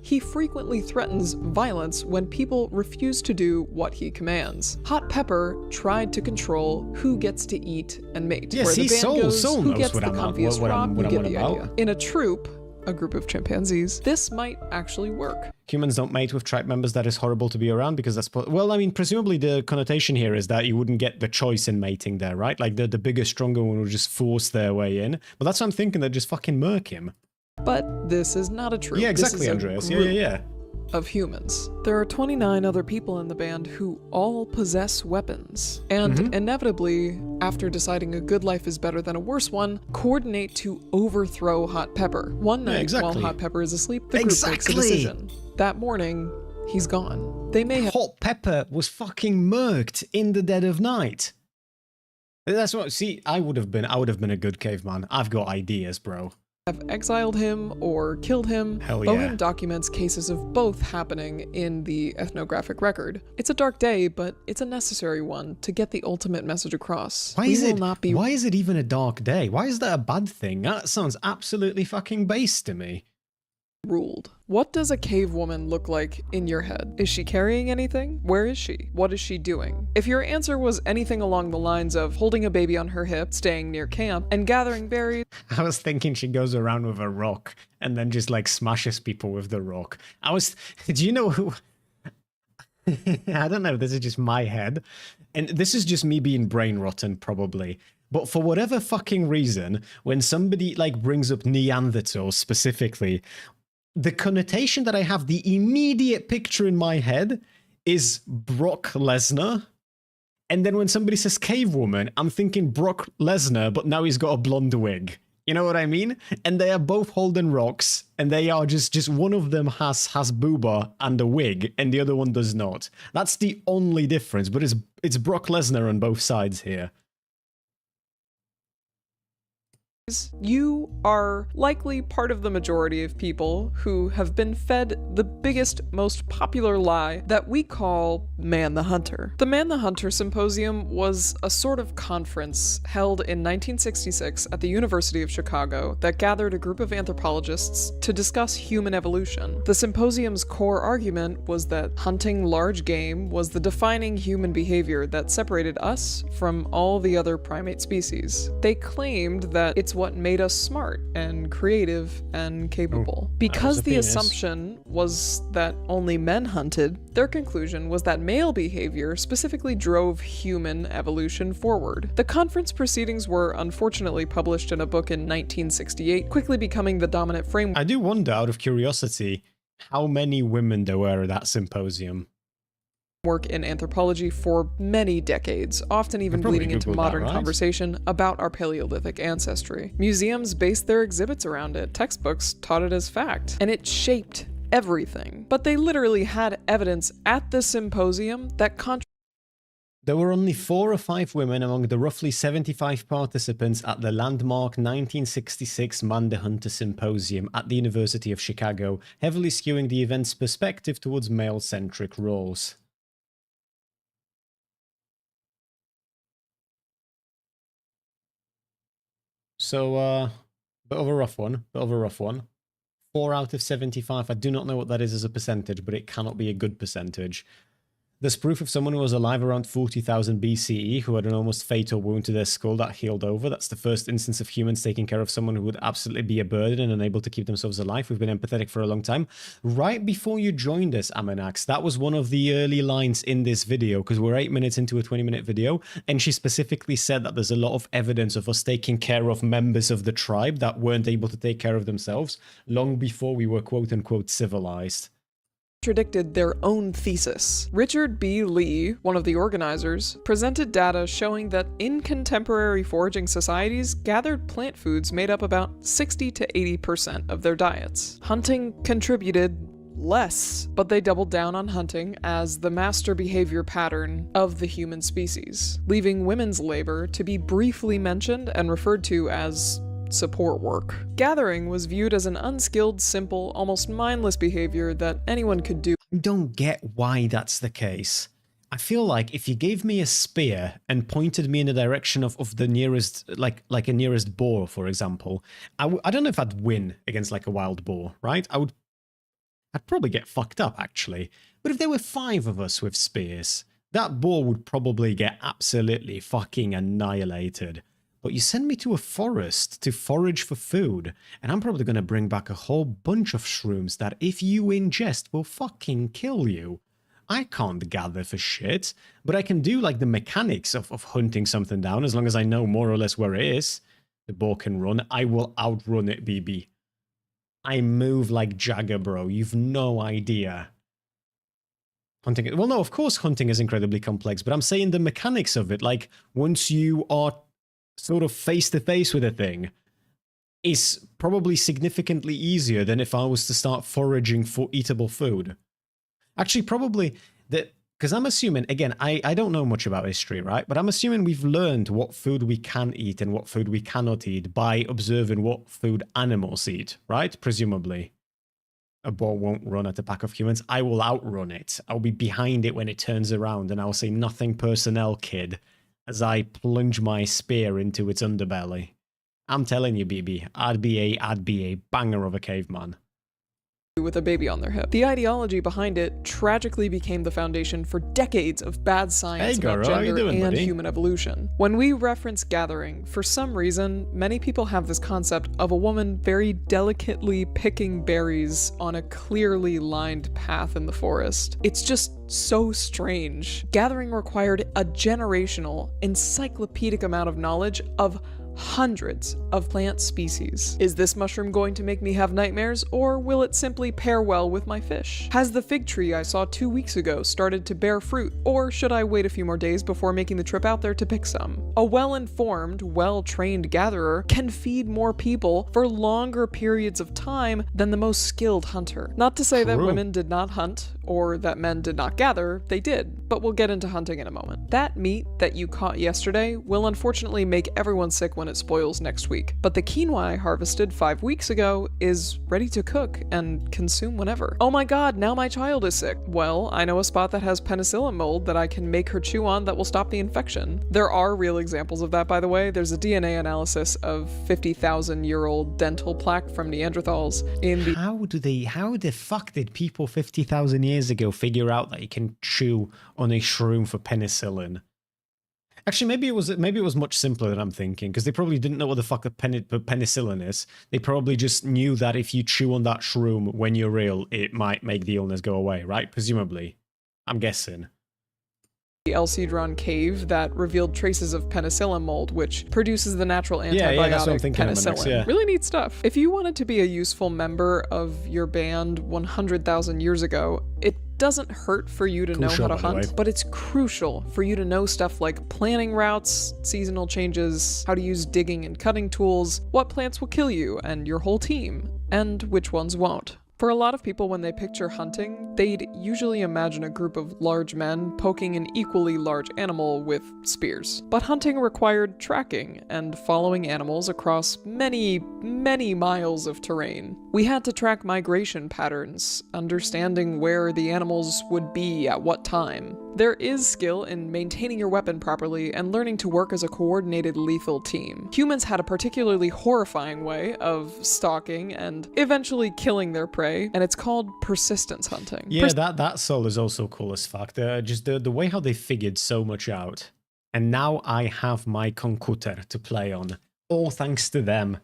he frequently threatens violence when people refuse to do what he commands. Hot Pepper tried to control who gets to eat and mate. Yeah, Where see, the band Soul goes, who knows gets what the I'm comfiest rock, you get the about. idea. In a troop, a group of chimpanzees, this might actually work. Humans don't mate with tribe members. That is horrible to be around because that's... Well, I mean, presumably the connotation here is that you wouldn't get the choice in mating there, right? Like the bigger, stronger one would just force their way in. But that's what I'm thinking. They'd just fucking murk him. But this is not a troop. Yeah, This exactly, is a Andreas. group Yeah. of humans. There are 29 other people in the band who all possess weapons, and inevitably, after deciding a good life is better than a worse one, coordinate to overthrow Hot Pepper. One night, exactly. while Hot Pepper is asleep, the group makes a decision. That morning, he's gone. They may have Hot Pepper was fucking murked in the dead of night. That's what... See, I would have been a good caveman. I've got ideas, bro. exiled him or killed him. Hell Bowen yeah. documents cases of both happening in the ethnographic record. It's a dark day, but it's a necessary one to get the ultimate message across. Why We is will it? not be Why is it even a dark day? Why is that a bad thing? That sounds absolutely fucking base to me. ruled. What does a cave woman look like in your head? Is she carrying anything? Where is she? What is she doing? If your answer was anything along the lines of holding a baby on her hip, staying near camp, and gathering berries, I was thinking she goes around with a rock and then just like smashes people with the rock. Do you know who? I don't know, this is just my head. And this is just me being brain rotten, probably. But for whatever fucking reason, when somebody like brings up Neanderthals specifically, the connotation that I have, the immediate picture in my head is Brock Lesnar. And then when somebody says cave woman, I'm thinking Brock Lesnar, but now he's got a blonde wig. You know what I mean? And they are both holding rocks, and they are just one of them has booba and a wig, and the other one does not. That's the only difference, but it's Brock Lesnar on both sides here. you are likely part of the majority of people who have been fed the biggest, most popular lie that we call Man the Hunter. The Man the Hunter Symposium was a sort of conference held in 1966 at the University of Chicago that gathered a group of anthropologists to discuss human evolution. The symposium's core argument was that hunting large game was the defining human behavior that separated us from all the other primate species. They claimed that it's what made us smart and creative and capable. Because the assumption was that only men hunted, their conclusion was that male behavior specifically drove human evolution forward. The conference proceedings were unfortunately published in a book in 1968, quickly becoming the dominant framework. I do wonder, out of curiosity, how many women there were at that symposium. Work in anthropology for many decades, often even bleeding into modern conversation about our Paleolithic ancestry. Museums based their exhibits around it, textbooks taught it as fact, and it shaped everything. But they literally had evidence at the symposium that There were only 4 or 5 women among the roughly 75 participants at the landmark 1966 Man the Hunter Symposium at the University of Chicago, heavily skewing the event's perspective towards male-centric roles. So, bit of a rough one. 4 out of 75. I do not know what that is as a percentage, but it cannot be a good percentage. There's proof of someone who was alive around 40,000 BCE who had an almost fatal wound to their skull that healed over. That's the first instance of humans taking care of someone who would absolutely be a burden and unable to keep themselves alive. We've been empathetic for a long time. Right before you joined us, Aminax, that was one of the early lines in this video, because we're 8 minutes into a 20-minute video, and she specifically said that there's a lot of evidence of us taking care of members of the tribe that weren't able to take care of themselves long before we were quote-unquote civilized. Contradicted their own thesis. Richard B. Lee, one of the organizers, presented data showing that in contemporary foraging societies, gathered plant foods made up about 60 to 80% of their diets. Hunting contributed less, but they doubled down on hunting as the master behavior pattern of the human species, leaving women's labor to be briefly mentioned and referred to as support work. Gathering was viewed as an unskilled, simple, almost mindless behavior that anyone could do. I don't get why that's the case. I feel like if you gave me a spear and pointed me in the direction of the nearest, like a nearest boar, for example, I don't know if I'd win against like a wild boar, right? I'd probably get fucked up, actually. But if there were 5 of us with spears, that boar would probably get absolutely fucking annihilated. But you send me to a forest to forage for food, and I'm probably going to bring back a whole bunch of shrooms that, if you ingest, will fucking kill you. I can't gather for shit, but I can do like the mechanics of hunting something down as long as I know more or less where it is. The boar can run. I will outrun it, BB. I move like Jagger, bro. You've no idea. Hunting, well, no, of course hunting is incredibly complex, but I'm saying the mechanics of it, like once you are sort of face-to-face with a thing, is probably significantly easier than if I was to start foraging for eatable food. Actually, probably, because I'm assuming, again, I don't know much about history, right? But I'm assuming we've learned what food we can eat and what food we cannot eat by observing what food animals eat, right? Presumably. A boar won't run at a pack of humans. I will outrun it. I'll be behind it when it turns around, and I'll say, "Nothing personnel, kid," as I plunge my spear into its underbelly. I'm telling you, BB, I'd be a banger of a caveman. With a baby on their hip. The ideology behind it tragically became the foundation for decades of bad science about gender and human evolution. When we reference gathering, for some reason, many people have this concept of a woman very delicately picking berries on a clearly lined path in the forest. It's just so strange. Gathering required a generational, encyclopedic amount of knowledge of hundreds of plant species. Is this mushroom going to make me have nightmares, or will it simply pair well with my fish? Has the fig tree I saw 2 weeks ago started to bear fruit, or should I wait a few more days before making the trip out there to pick some? A well-informed, well-trained gatherer can feed more people for longer periods of time than the most skilled hunter. Not to say that women did not hunt, or that men did not gather, they did, but we'll get into hunting in a moment. That meat that you caught yesterday will unfortunately make everyone sick when it spoils next week. But the quinoa I harvested 5 weeks ago is ready to cook and consume whenever. Oh my god, now my child is sick. Well, I know a spot that has penicillin mold that I can make her chew on that will stop the infection. There are real examples of that, by the way. There's a DNA analysis of 50,000-year-old dental plaque from Neanderthals in the How the fuck did people 50,000 years ago figure out that you can chew on a shroom for penicillin? Actually, maybe it was much simpler than I'm thinking, because they probably didn't know what the fuck a penicillin is. They probably just knew that if you chew on that shroom when you're ill, it might make the illness go away, right? Presumably. I'm guessing. El Cedron cave that revealed traces of penicillin mold, which produces the natural antibiotic that's what I'm thinking penicillin. next, yeah. Really neat stuff. If you wanted to be a useful member of your band 100,000 years ago, it doesn't hurt for you to know how to hunt, but it's crucial for you to know stuff like planning routes, seasonal changes, how to use digging and cutting tools, what plants will kill you and your whole team, and which ones won't. For a lot of people, when they picture hunting, they'd usually imagine a group of large men poking an equally large animal with spears. But hunting required tracking and following animals across many, many miles of terrain. We had to track migration patterns, understanding where the animals would be at what time. There is skill in maintaining your weapon properly and learning to work as a coordinated lethal team. Humans had a particularly horrifying way of stalking and eventually killing their prey, and it's called persistence hunting. Yeah, that soul is also cool as fuck. Just the way how they figured so much out. And now I have my computer to play on. All thanks to them.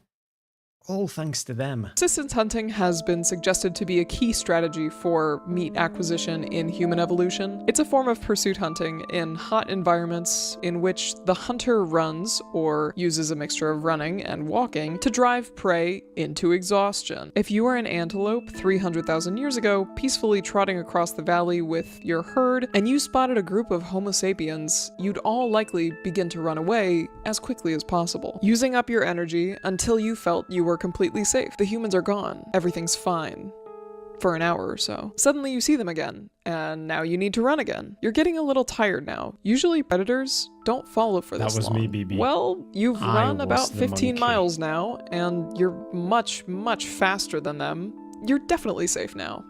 All thanks to them. Persistence hunting has been suggested to be a key strategy for meat acquisition in human evolution. It's a form of pursuit hunting in hot environments in which the hunter runs, or uses a mixture of running and walking, to drive prey into exhaustion. If you were an antelope 300,000 years ago, peacefully trotting across the valley with your herd, and you spotted a group of Homo sapiens, you'd all likely begin to run away as quickly as possible, using up your energy until you felt you were completely safe. The humans are gone. Everything's fine. For an hour or so. Suddenly you see them again, and now you need to run again. You're getting a little tired now. Usually predators don't follow for this long. That was me, BB. Well, you've run about 15 monkey. miles now, and you're much, much faster than them. You're definitely safe now.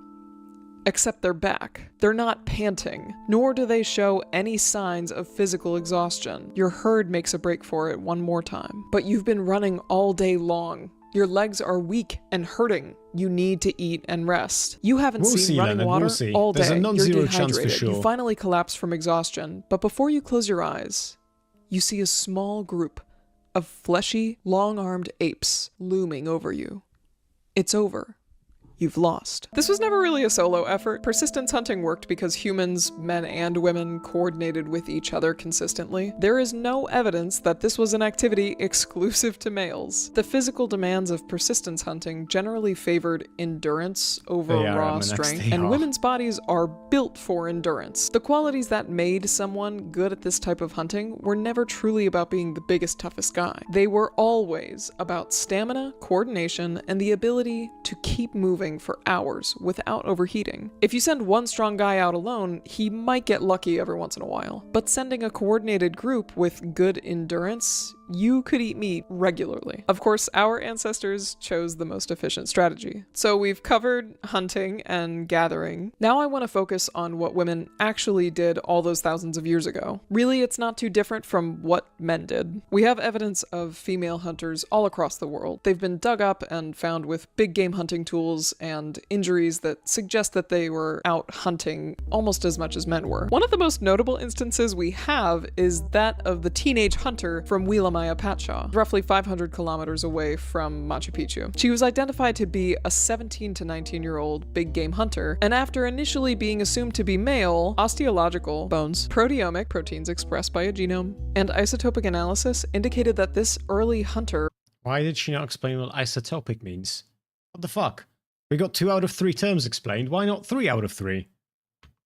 Except they're back. They're not panting, nor do they show any signs of physical exhaustion. Your herd makes a break for it one more time. But you've been running all day long. Your legs are weak and hurting. You need to eat and rest. You haven't seen running water all day. There's a non-zero You're chance for dehydrated. sure. You finally collapse from exhaustion, but before you close your eyes, you see a small group of fleshy, long-armed apes looming over you. It's over. You've lost. This was never really a solo effort. Persistence hunting worked because humans, men and women, coordinated with each other consistently. There is no evidence that this was an activity exclusive to males. The physical demands of persistence hunting generally favored endurance over raw strength, and women's bodies are built for endurance. The qualities that made someone good at this type of hunting were never truly about being the biggest, toughest guy. They were always about stamina, coordination, and the ability to keep moving for hours without overheating. If you send one strong guy out alone, he might get lucky every once in a while. But sending a coordinated group with good endurance, you could eat meat regularly. Of course, our ancestors chose the most efficient strategy. So we've covered hunting and gathering. Now I want to focus on what women actually did all those thousands of years ago. Really, it's not too different from what men did. We have evidence of female hunters all across the world. They've been dug up and found with big game hunting tools and injuries that suggest that they were out hunting almost as much as men were. One of the most notable instances we have is that of the teenage hunter from Maya Patshaw, roughly 500 kilometers away from Machu Picchu. She was identified to be a 17 to 19-year-old big game hunter, and after initially being assumed to be male, osteological bones, proteomic proteins expressed by a genome, and isotopic analysis indicated that this early hunter— Why did she not explain what isotopic means? What the fuck? We got 2 out of 3 terms explained, why not 3 out of 3?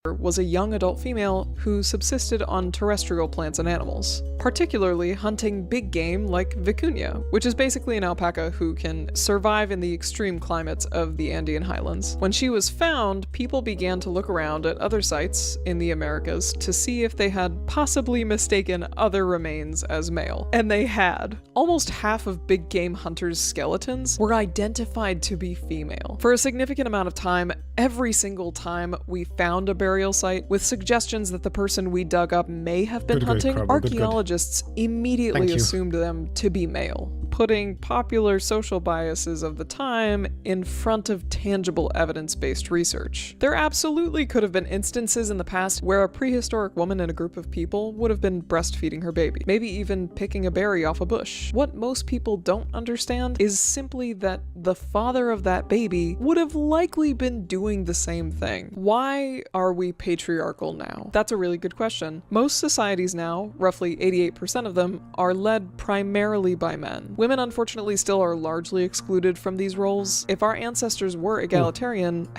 was a young adult female who subsisted on terrestrial plants and animals, particularly hunting big game like vicuña, which is basically an alpaca who can survive in the extreme climates of the Andean highlands. When she was found, people began to look around at other sites in the Americas to see if they had possibly mistaken other remains as male. And they had. Almost half of big game hunters' skeletons were identified to be female. For a significant amount of time, every single time we found a burial site with suggestions that the person we dug up may have been hunting, archaeologists immediately assumed them to be male, putting popular social biases of the time in front of tangible evidence-based research. There absolutely could have been instances in the past where a prehistoric woman in a group of people would have been breastfeeding her baby, maybe even picking a berry off a bush. What most people don't understand is simply that the father of that baby would have likely been doing the same thing. Why are we patriarchal now? That's a really good question. Most societies now, roughly 88% of them, are led primarily by men. Women unfortunately still are largely excluded from these roles. If our ancestors were egalitarian,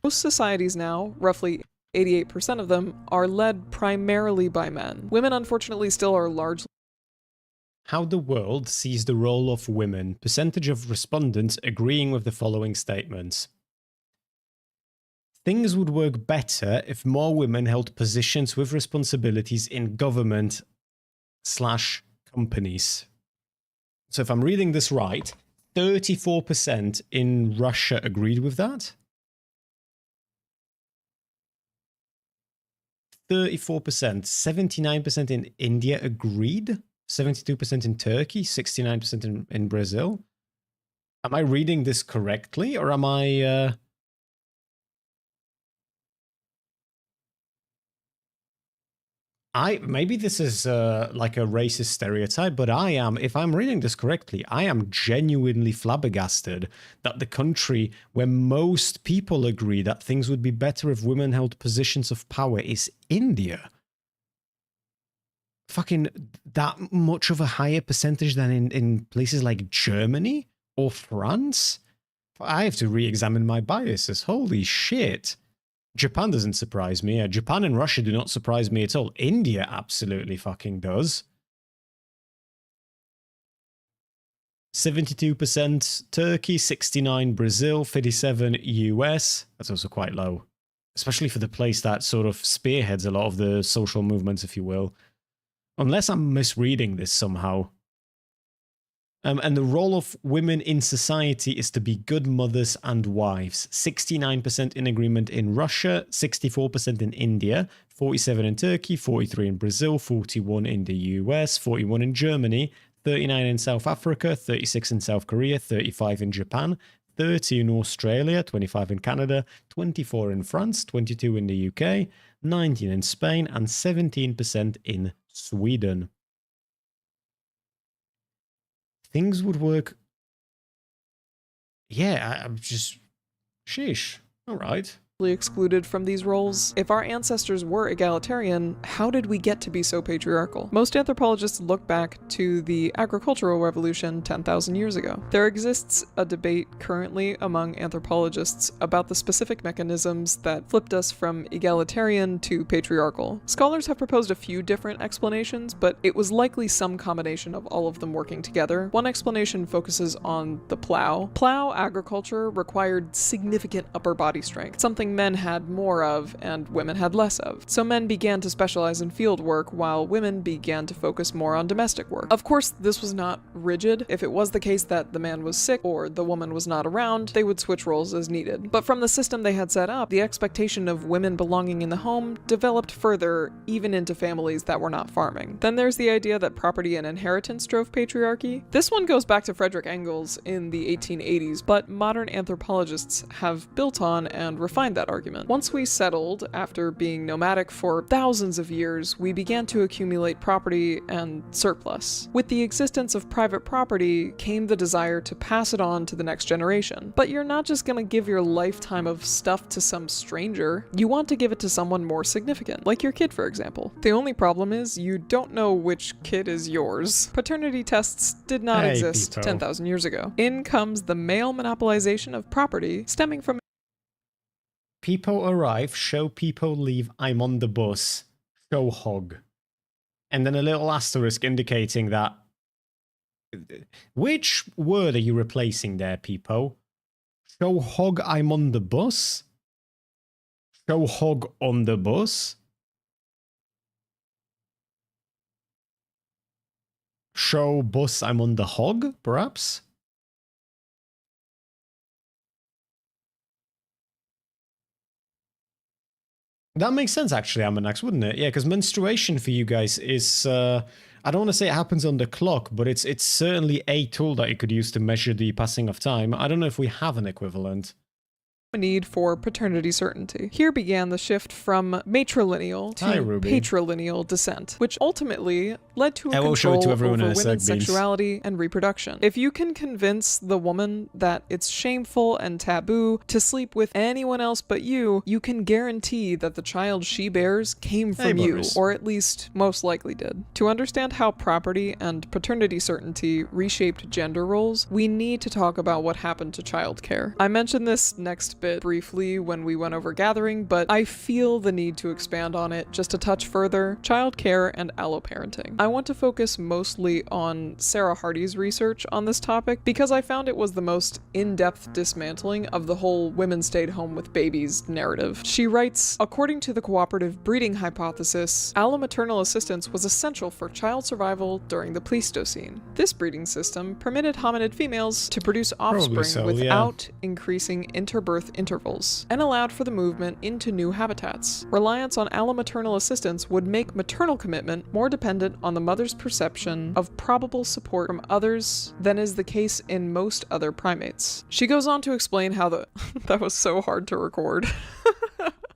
most societies now, roughly 88% of them, are led primarily by men. Women unfortunately still are largely How the world sees the role of women. Percentage of respondents agreeing with the following statements. Things would work better if more women held positions with responsibilities in government/companies. So if I'm reading this right, 34% in Russia agreed with that. 34%, 79% in India agreed, 72% in Turkey, 69% in Brazil. Am I reading this correctly, or am I... maybe this is like a racist stereotype, but I am, if I'm reading this correctly, I am genuinely flabbergasted that the country where most people agree that things would be better if women held positions of power is India. Fucking that much of a higher percentage than in places like Germany or France? I have to re-examine my biases. Holy shit. Japan doesn't surprise me. Japan and Russia do not surprise me at all. India absolutely fucking does. 72% Turkey, 69% Brazil, 37% US. That's also quite low. Especially for the place that sort of spearheads a lot of the social movements, if you will. Unless I'm misreading this somehow. And the role of women in society is to be good mothers and wives. 69% in agreement in Russia, 64% in India, 47% in Turkey, 43% in Brazil, 41% in the US, 41% in Germany, 39% in South Africa, 36% in South Korea, 35% in Japan, 30% in Australia, 25% in Canada, 24% in France, 22% in the UK, 19% in Spain, and 17% in Sweden. Things would work. Yeah, I'm just... Sheesh. All right. excluded from these roles. If our ancestors were egalitarian, how did we get to be so patriarchal? Most anthropologists look back to the agricultural revolution 10,000 years ago. There exists a debate currently among anthropologists about the specific mechanisms that flipped us from egalitarian to patriarchal. Scholars have proposed a few different explanations, but it was likely some combination of all of them working together. One explanation focuses on the plow. Plow agriculture required significant upper body strength, something men had more of and women had less of. So men began to specialize in field work while women began to focus more on domestic work. Of course, this was not rigid. If it was the case that the man was sick or the woman was not around, they would switch roles as needed. But from the system they had set up, the expectation of women belonging in the home developed further, even into families that were not farming. Then there's the idea that property and inheritance drove patriarchy. This one goes back to Frederick Engels in the 1880s, but modern anthropologists have built on and refined that argument. Once we settled, after being nomadic for thousands of years, we began to accumulate property and surplus. With the existence of private property came the desire to pass it on to the next generation. But you're not just gonna give your lifetime of stuff to some stranger. You want to give it to someone more significant, like your kid, for example. The only problem is you don't know which kid is yours. Paternity tests did not exist 10,000 years ago. In comes the male monopolization of property stemming from People arrive, show people leave, I'm on the bus, show hog. And then a little asterisk indicating that... Which word are you replacing there, people? Show hog, I'm on the bus? Show hog on the bus? Show bus, I'm on the hog, perhaps? That makes sense, actually, Amanax, wouldn't it? Yeah, because menstruation for you guys is... I don't want to say it happens on the clock, but it's certainly a tool that you could use to measure the passing of time. I don't know if we have an equivalent. A need for paternity certainty. Here began the shift from matrilineal to patrilineal descent, which ultimately led to a control over women's sexuality and reproduction. If you can convince the woman that it's shameful and taboo to sleep with anyone else but you, you can guarantee that the child she bears came from you, or at least most likely did. To understand how property and paternity certainty reshaped gender roles, we need to talk about what happened to childcare. I mentioned this next bit briefly when we went over gathering, but I feel the need to expand on it just a touch further. Childcare and alloparenting. I want to focus mostly on Sarah Hardy's research on this topic because I found it was the most in-depth dismantling of the whole women stayed home with babies narrative. She writes, according to the cooperative breeding hypothesis, allomaternal assistance was essential for child survival during the Pleistocene. This breeding system permitted hominid females to produce offspring without increasing interbirth intervals, and allowed for the movement into new habitats. Reliance on allomaternal assistance would make maternal commitment more dependent on the mother's perception of probable support from others than is the case in most other primates. She goes on to explain how the... that was so hard to record.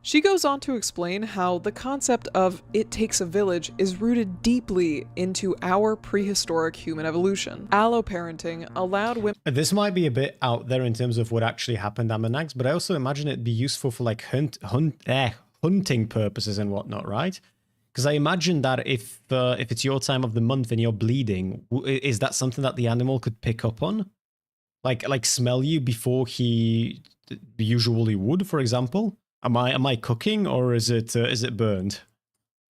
She goes on to explain how the concept of it takes a village is rooted deeply into our prehistoric human evolution. Alloparenting allowed women... This might be a bit out there in terms of what actually happened, Amanax, but I also imagine it'd be useful for like hunting purposes and whatnot, right? Because I imagine that if it's your time of the month and you're bleeding, is that something that the animal could pick up on? Like smell you before he usually would, for example? Am I cooking, or is it burned?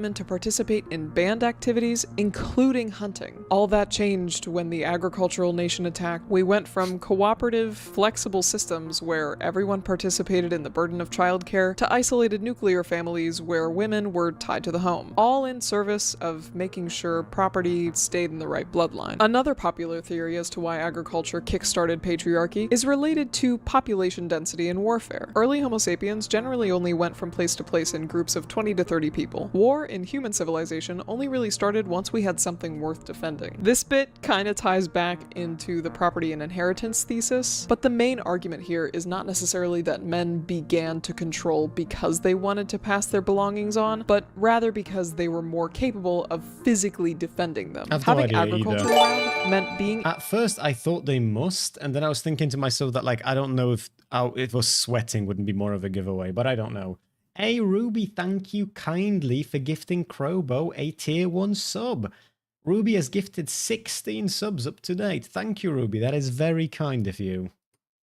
To participate in band activities, including hunting. All that changed when the agricultural nation attacked. We went from cooperative, flexible systems where everyone participated in the burden of childcare to isolated nuclear families where women were tied to the home, all in service of making sure property stayed in the right bloodline. Another popular theory as to why agriculture kick-started patriarchy is related to population density in warfare. Early Homo sapiens generally only went from place to place in groups of 20 to 30 people. War in human civilization only really started once we had something worth defending. This bit kinda ties back into the property and inheritance thesis, but the main argument here is not necessarily that men began to control because they wanted to pass their belongings on, but rather because they were more capable of physically defending them. Having agriculture around meant being... At first I thought they must, and then I was thinking to myself that, like, I don't know if it was sweating wouldn't be more of a giveaway, but I don't know. Hey Ruby, thank you kindly for gifting Crobo a tier 1 sub. Ruby has gifted 16 subs up to date. Thank you, Ruby. That is very kind of you.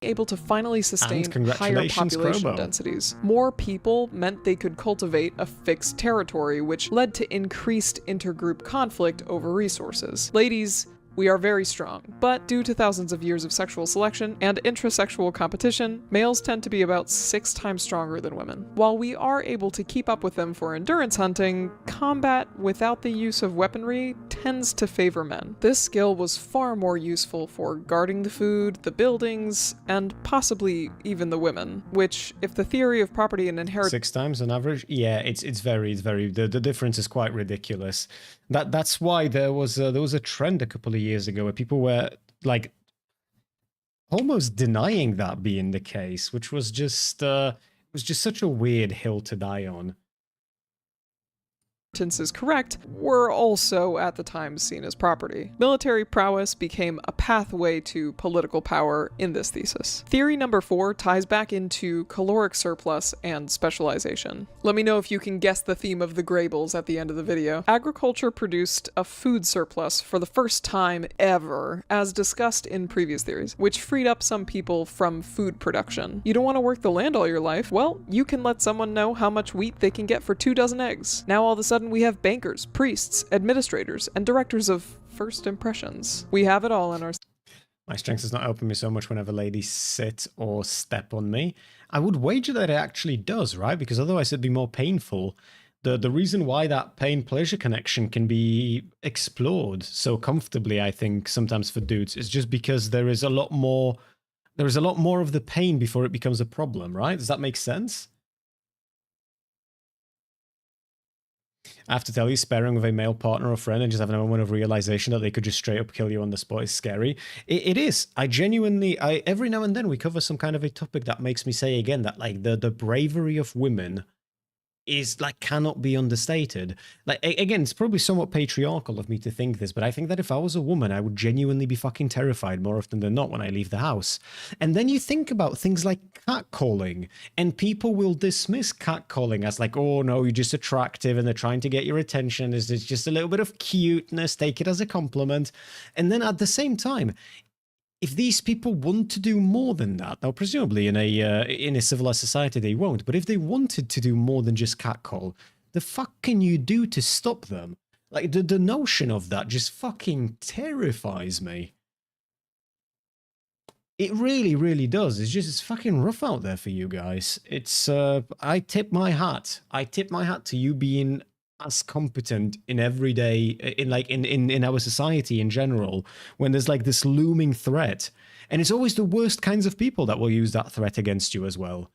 Able to finally sustain higher population densities. More people meant they could cultivate a fixed territory, which led to increased intergroup conflict over resources. Ladies, we are very strong, but due to thousands of years of sexual selection and intrasexual competition, males tend to be about 6 times stronger than women. While we are able to keep up with them for endurance hunting, combat without the use of weaponry tends to favor men. This skill was far more useful for guarding the food, the buildings, and possibly even the women, which, if the theory of property and inheritance... 6 times on average? Yeah, it's very, the difference is quite ridiculous. That's why there was a trend a couple of years ago where people were like almost denying that being the case, which was just such a weird hill to die on. is correct, were also at the time seen as property. Military prowess became a pathway to political power in this thesis. Theory number 4 ties back into caloric surplus and specialization. Let me know if you can guess the theme of the Graybles at the end of the video. Agriculture produced a food surplus for the first time ever, as discussed in previous theories, which freed up some people from food production. You don't want to work the land all your life? Well, you can let someone know how much wheat they can get for 2 dozen eggs. Now all of a sudden we have bankers, priests, administrators, and directors of first impressions. We have it all in our... My strength does not help me so much whenever ladies sit or step on me. I would wager that it actually does, right? Because otherwise it'd be more painful. The reason why that pain-pleasure connection can be explored so comfortably, I think, sometimes for dudes, is just because there is a lot more of the pain before it becomes a problem, right? Does that make sense? I have to tell you, sparing with a male partner or friend and just having a moment of realization that they could just straight up kill you on the spot is scary. It is. I genuinely, every now and then we cover some kind of a topic that makes me say again that like the bravery of women is like cannot be understated. Like again, it's probably somewhat patriarchal of me to think this, but I think that if I was a woman, I would genuinely be fucking terrified more often than not when I leave the house. And then you think about things like catcalling, and people will dismiss catcalling as like, oh no, you're just attractive and they're trying to get your attention. It's just a little bit of cuteness, take it as a compliment. And then at the same time, if these people want to do more than that, now presumably in a civilized society they won't, but if they wanted to do more than just catcall, the fuck can you do to stop them? Like the notion of that just fucking terrifies me. It really, really does. It's fucking rough out there for you guys. It's I tip my hat. I tip my hat to you being as competent in everyday in our society in general when there's like this looming threat, and it's always the worst kinds of people that will use that threat against you as well.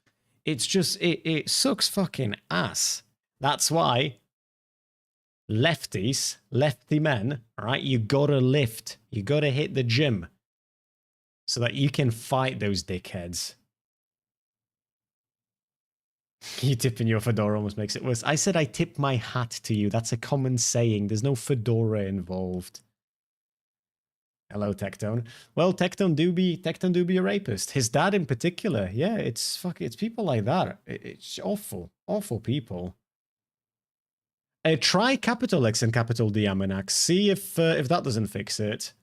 It's just it sucks fucking ass. That's why lefty men, right, you gotta lift, you gotta hit the gym so that you can fight those dickheads. You tipping your fedora almost makes it worse. I said I tip my hat to you. That's a common saying. There's no fedora involved. Hello, Tectone. Well, Tectone do be a rapist. His dad in particular. Yeah, it's people like that. It's awful, awful people. Try capital X and capital D, Aminax. See if that doesn't fix it.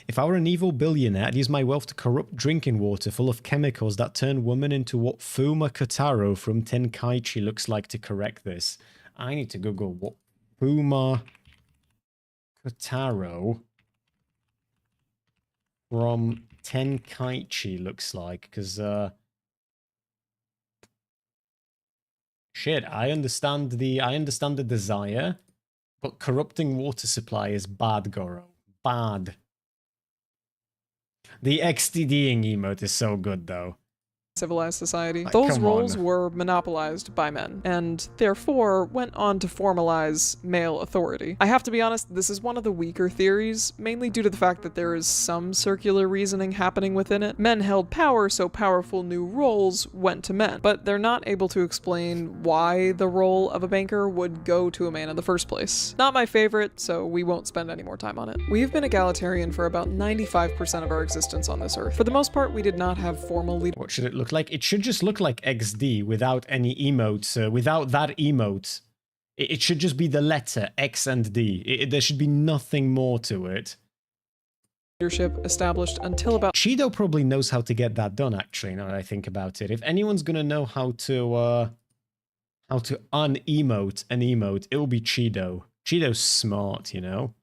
If I were an evil billionaire, I'd use my wealth to corrupt drinking water full of chemicals that turn women into what Fuma Kotaro from Tenkaichi looks like to correct this. I need to Google what Fuma Kotaro from Tenkaichi looks like, because shit, I understand the desire, but corrupting water supply is bad, Goro. Bad. The XDDing emote is so good, though. Civilized society. Like, Those come roles on. were monopolized by men, and therefore went on to formalize male authority. I have to be honest, this is one of the weaker theories, mainly due to the fact that there is some circular reasoning happening within it. Men held power, so powerful new roles went to men, but they're not able to explain why the role of a banker would go to a man in the first place. Not my favorite, so we won't spend any more time on it. We have been egalitarian for about 95% of our existence on this earth. For the most part, we did not have formal leadership. What should it look like? It should just look like XD without any emotes, without that emote. It should just be the letter X and D. There should be nothing more to it. Leadership established until about Cheeto probably knows how to get that done, actually, now that I think about it. If anyone's gonna know how to un-emote an emote, it will be Cheeto. Cheeto's smart, you know?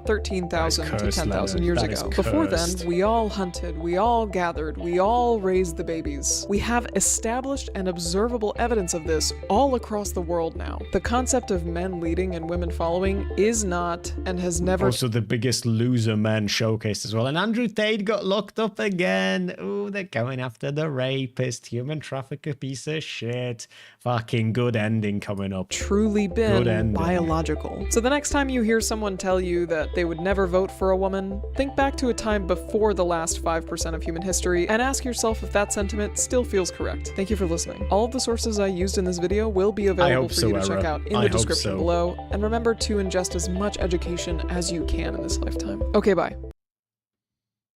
13,000 to 10,000 years That is ago. Before then, cursed. we all hunted, we all gathered, we all raised the babies. We have established and observable evidence of this all across the world now. The concept of men leading and women following is not, and has never... Also the biggest loser men showcased as well. And Andrew Tate got locked up again. Ooh, they're going after the rapist, human trafficker, piece of shit. Fucking good ending coming up. truly Good been ending. biological. So the next time you hear someone tell you that that they would never vote for a woman, think back to a time before the last 5% of human history and ask yourself if that sentiment still feels correct. Thank you for listening. All of the sources I used in this video will be available for you to check out in the description below, and remember to ingest as much education as you can in this lifetime. Okay, bye.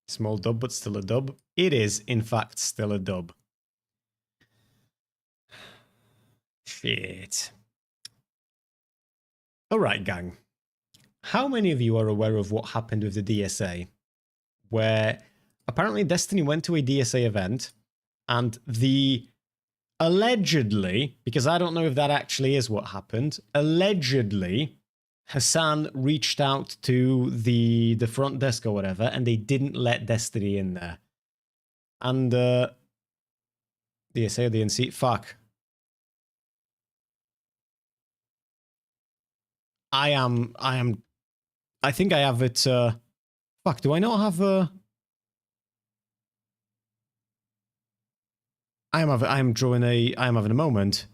Small dub, but still a dub. It is, in fact, still a dub. Shit. Alright, gang. How many of you are aware of what happened with the DSA? Where apparently Destiny went to a DSA event, and the allegedly, because I don't know if that actually is what happened, allegedly Hasan reached out to the front desk or whatever, and they didn't let Destiny in there. And DSA or DNC, fuck. I think I have it, fuck, do I not have a... I am having a moment.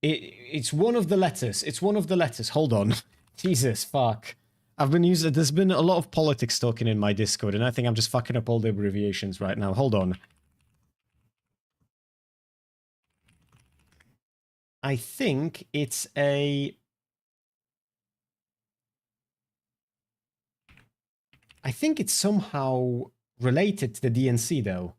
It's one of the letters. It's one of the letters. Hold on. Jesus, fuck. I've been using... There's been a lot of politics talking in my Discord, and I think I'm just fucking up all the abbreviations right now. Hold on. I think it's a... I think it's somehow related to the DNC, though.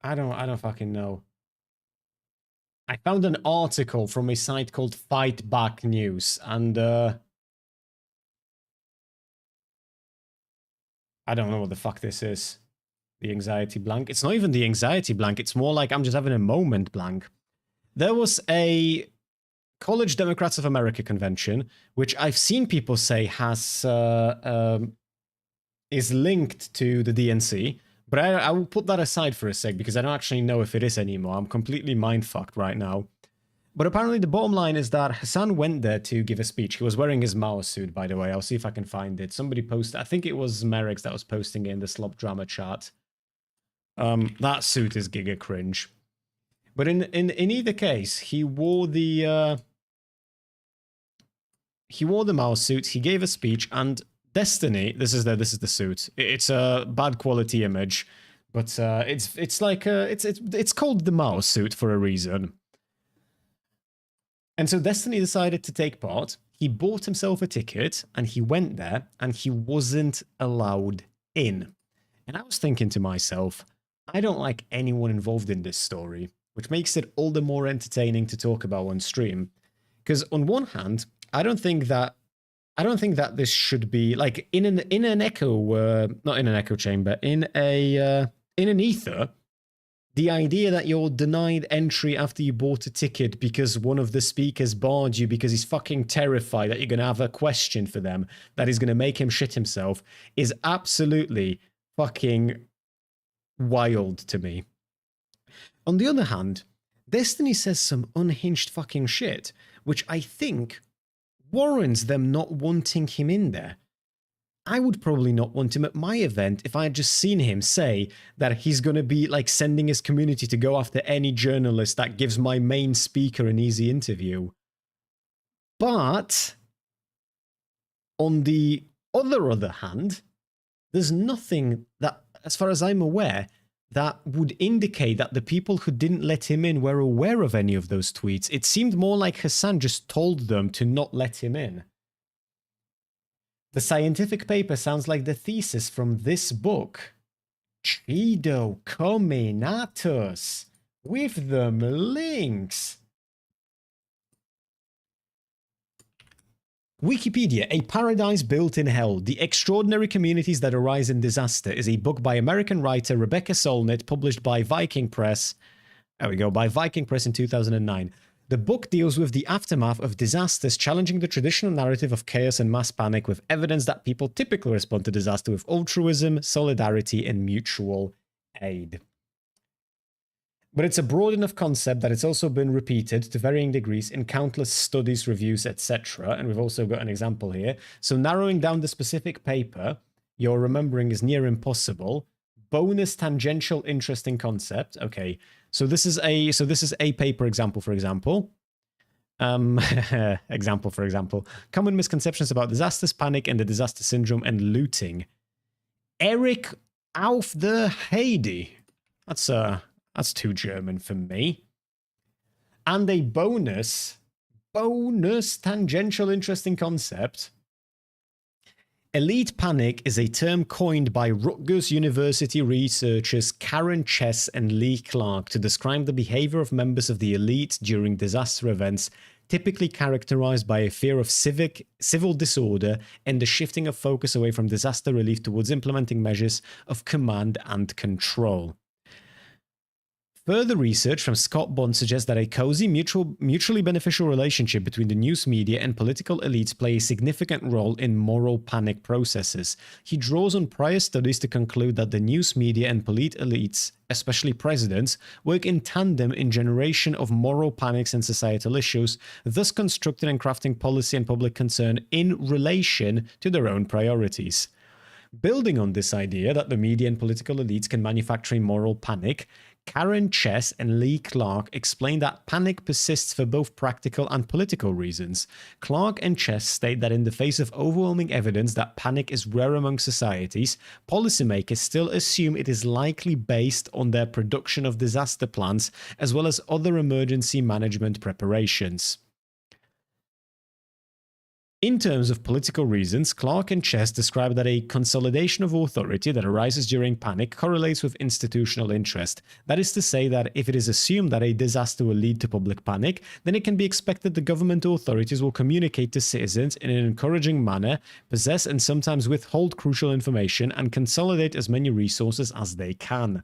I don't fucking know. I found an article from a site called Fight Back News, and I don't know what the fuck this is. The anxiety blank. It's not even the anxiety blank. It's more like I'm just having a moment blank. There was a College Democrats of America convention, which I've seen people say has is linked to the DNC, but I will put that aside for a sec because I don't actually know if it is anymore. I'm completely mindfucked right now. But apparently the bottom line is that Hasan went there to give a speech. He was wearing his Mao suit, by the way. I'll see if I can find it. Somebody posted, I think it was Merrick's that was posting it in the Slop Drama chat. That suit is giga cringe. But in either case, he wore the Mao suit, he gave a speech, and Destiny, this is the suit. It's a bad quality image, but it's like it's called the Mao suit for a reason. And so Destiny decided to take part. He bought himself a ticket, and he went there, and he wasn't allowed in. And I was thinking to myself, I don't like anyone involved in this story, which makes it all the more entertaining to talk about on stream. Because on one hand, I don't think that this should be like in an echo, not in an echo chamber, in an ether. The idea that you're denied entry after you bought a ticket because one of the speakers barred you because he's fucking terrified that you're going to have a question for them that is going to make him shit himself is absolutely fucking wild to me. On the other hand, Destiny says some unhinged fucking shit, which I think warrants them not wanting him in there. I would probably not want him at my event if I had just seen him say that he's going to be like sending his community to go after any journalist that gives my main speaker an easy interview. But on the other hand, there's nothing that, as far as I'm aware, that would indicate that the people who didn't let him in were aware of any of those tweets. It seemed more like Hasan just told them to not let him in. The scientific paper sounds like the thesis from this book. Chido coming at us with them links. Wikipedia, A Paradise Built in Hell, The Extraordinary Communities That Arise in Disaster is a book by American writer Rebecca Solnit, published by Viking Press. There we go, by Viking Press in 2009. The book deals with the aftermath of disasters, challenging the traditional narrative of chaos and mass panic with evidence that people typically respond to disaster with altruism, solidarity, and mutual aid. But it's a broad enough concept that it's also been repeated to varying degrees in countless studies, reviews, etc. And we've also got an example here. So narrowing down the specific paper you're remembering is near impossible. Bonus tangential interesting concept. Okay, so this is a paper example, for example. For example. Common misconceptions about disasters, panic, and the disaster syndrome and looting. Eric auf der Heide. That's too German for me. And a bonus tangential interesting concept. Elite panic is a term coined by Rutgers University researchers Karen Chess and Lee Clark to describe the behavior of members of the elite during disaster events, typically characterized by a fear of civil disorder and the shifting of focus away from disaster relief towards implementing measures of command and control. Further research from Scott Bond suggests that a cozy, mutually beneficial relationship between the news media and political elites play a significant role in moral panic processes. He draws on prior studies to conclude that the news media and elites, especially presidents, work in tandem in generation of moral panics and societal issues, thus constructing and crafting policy and public concern in relation to their own priorities. Building on this idea that the media and political elites can manufacture a moral panic, Karen Chess and Lee Clark explain that panic persists for both practical and political reasons. Clark and Chess state that in the face of overwhelming evidence that panic is rare among societies, policymakers still assume it is likely based on their production of disaster plans as well as other emergency management preparations. In terms of political reasons, Clark and Chess describe that a consolidation of authority that arises during panic correlates with institutional interest. That is to say that if it is assumed that a disaster will lead to public panic, then it can be expected the government authorities will communicate to citizens in an encouraging manner, possess and sometimes withhold crucial information, and consolidate as many resources as they can.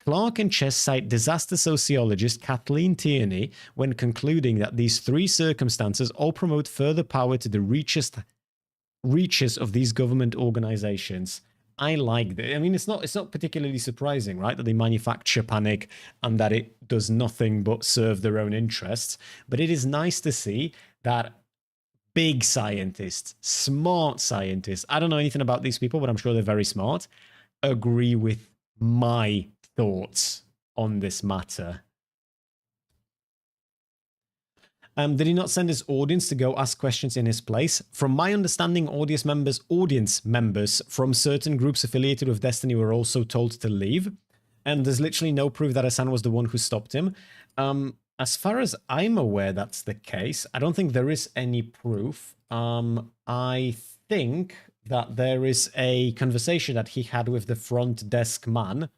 Clark and Chess cite disaster sociologist Kathleen Tierney when concluding that these three circumstances all promote further power to the reaches of these government organizations. I like that. I mean, it's not particularly surprising, right, that they manufacture panic and that it does nothing but serve their own interests. But it is nice to see that big scientists, smart scientists, I don't know anything about these people, but I'm sure they're very smart, agree with my thoughts on this matter. Did he not send his audience to go ask questions in his place? From my understanding, audience members from certain groups affiliated with Destiny were also told to leave. And there's literally no proof that Hasan was the one who stopped him. As far as I'm aware, that's the case. I don't think there is any proof. I think that there is a conversation that he had with the front desk man.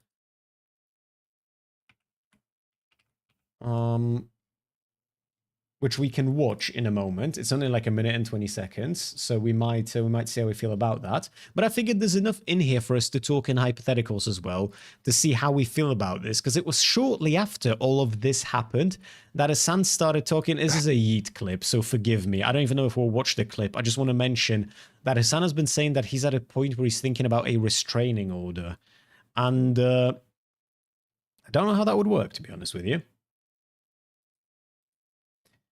Which we can watch in a moment. It's only like a minute and 20 seconds, so we might see how we feel about that. But I figured there's enough in here for us to talk in hypotheticals as well, to see how we feel about this, because it was shortly after all of this happened that Hasan started talking. This is a Yeet clip, so forgive me. I don't even know if we'll watch the clip. I just want to mention that Hasan has been saying that he's at a point where he's thinking about a restraining order. And I don't know how that would work, to be honest with you.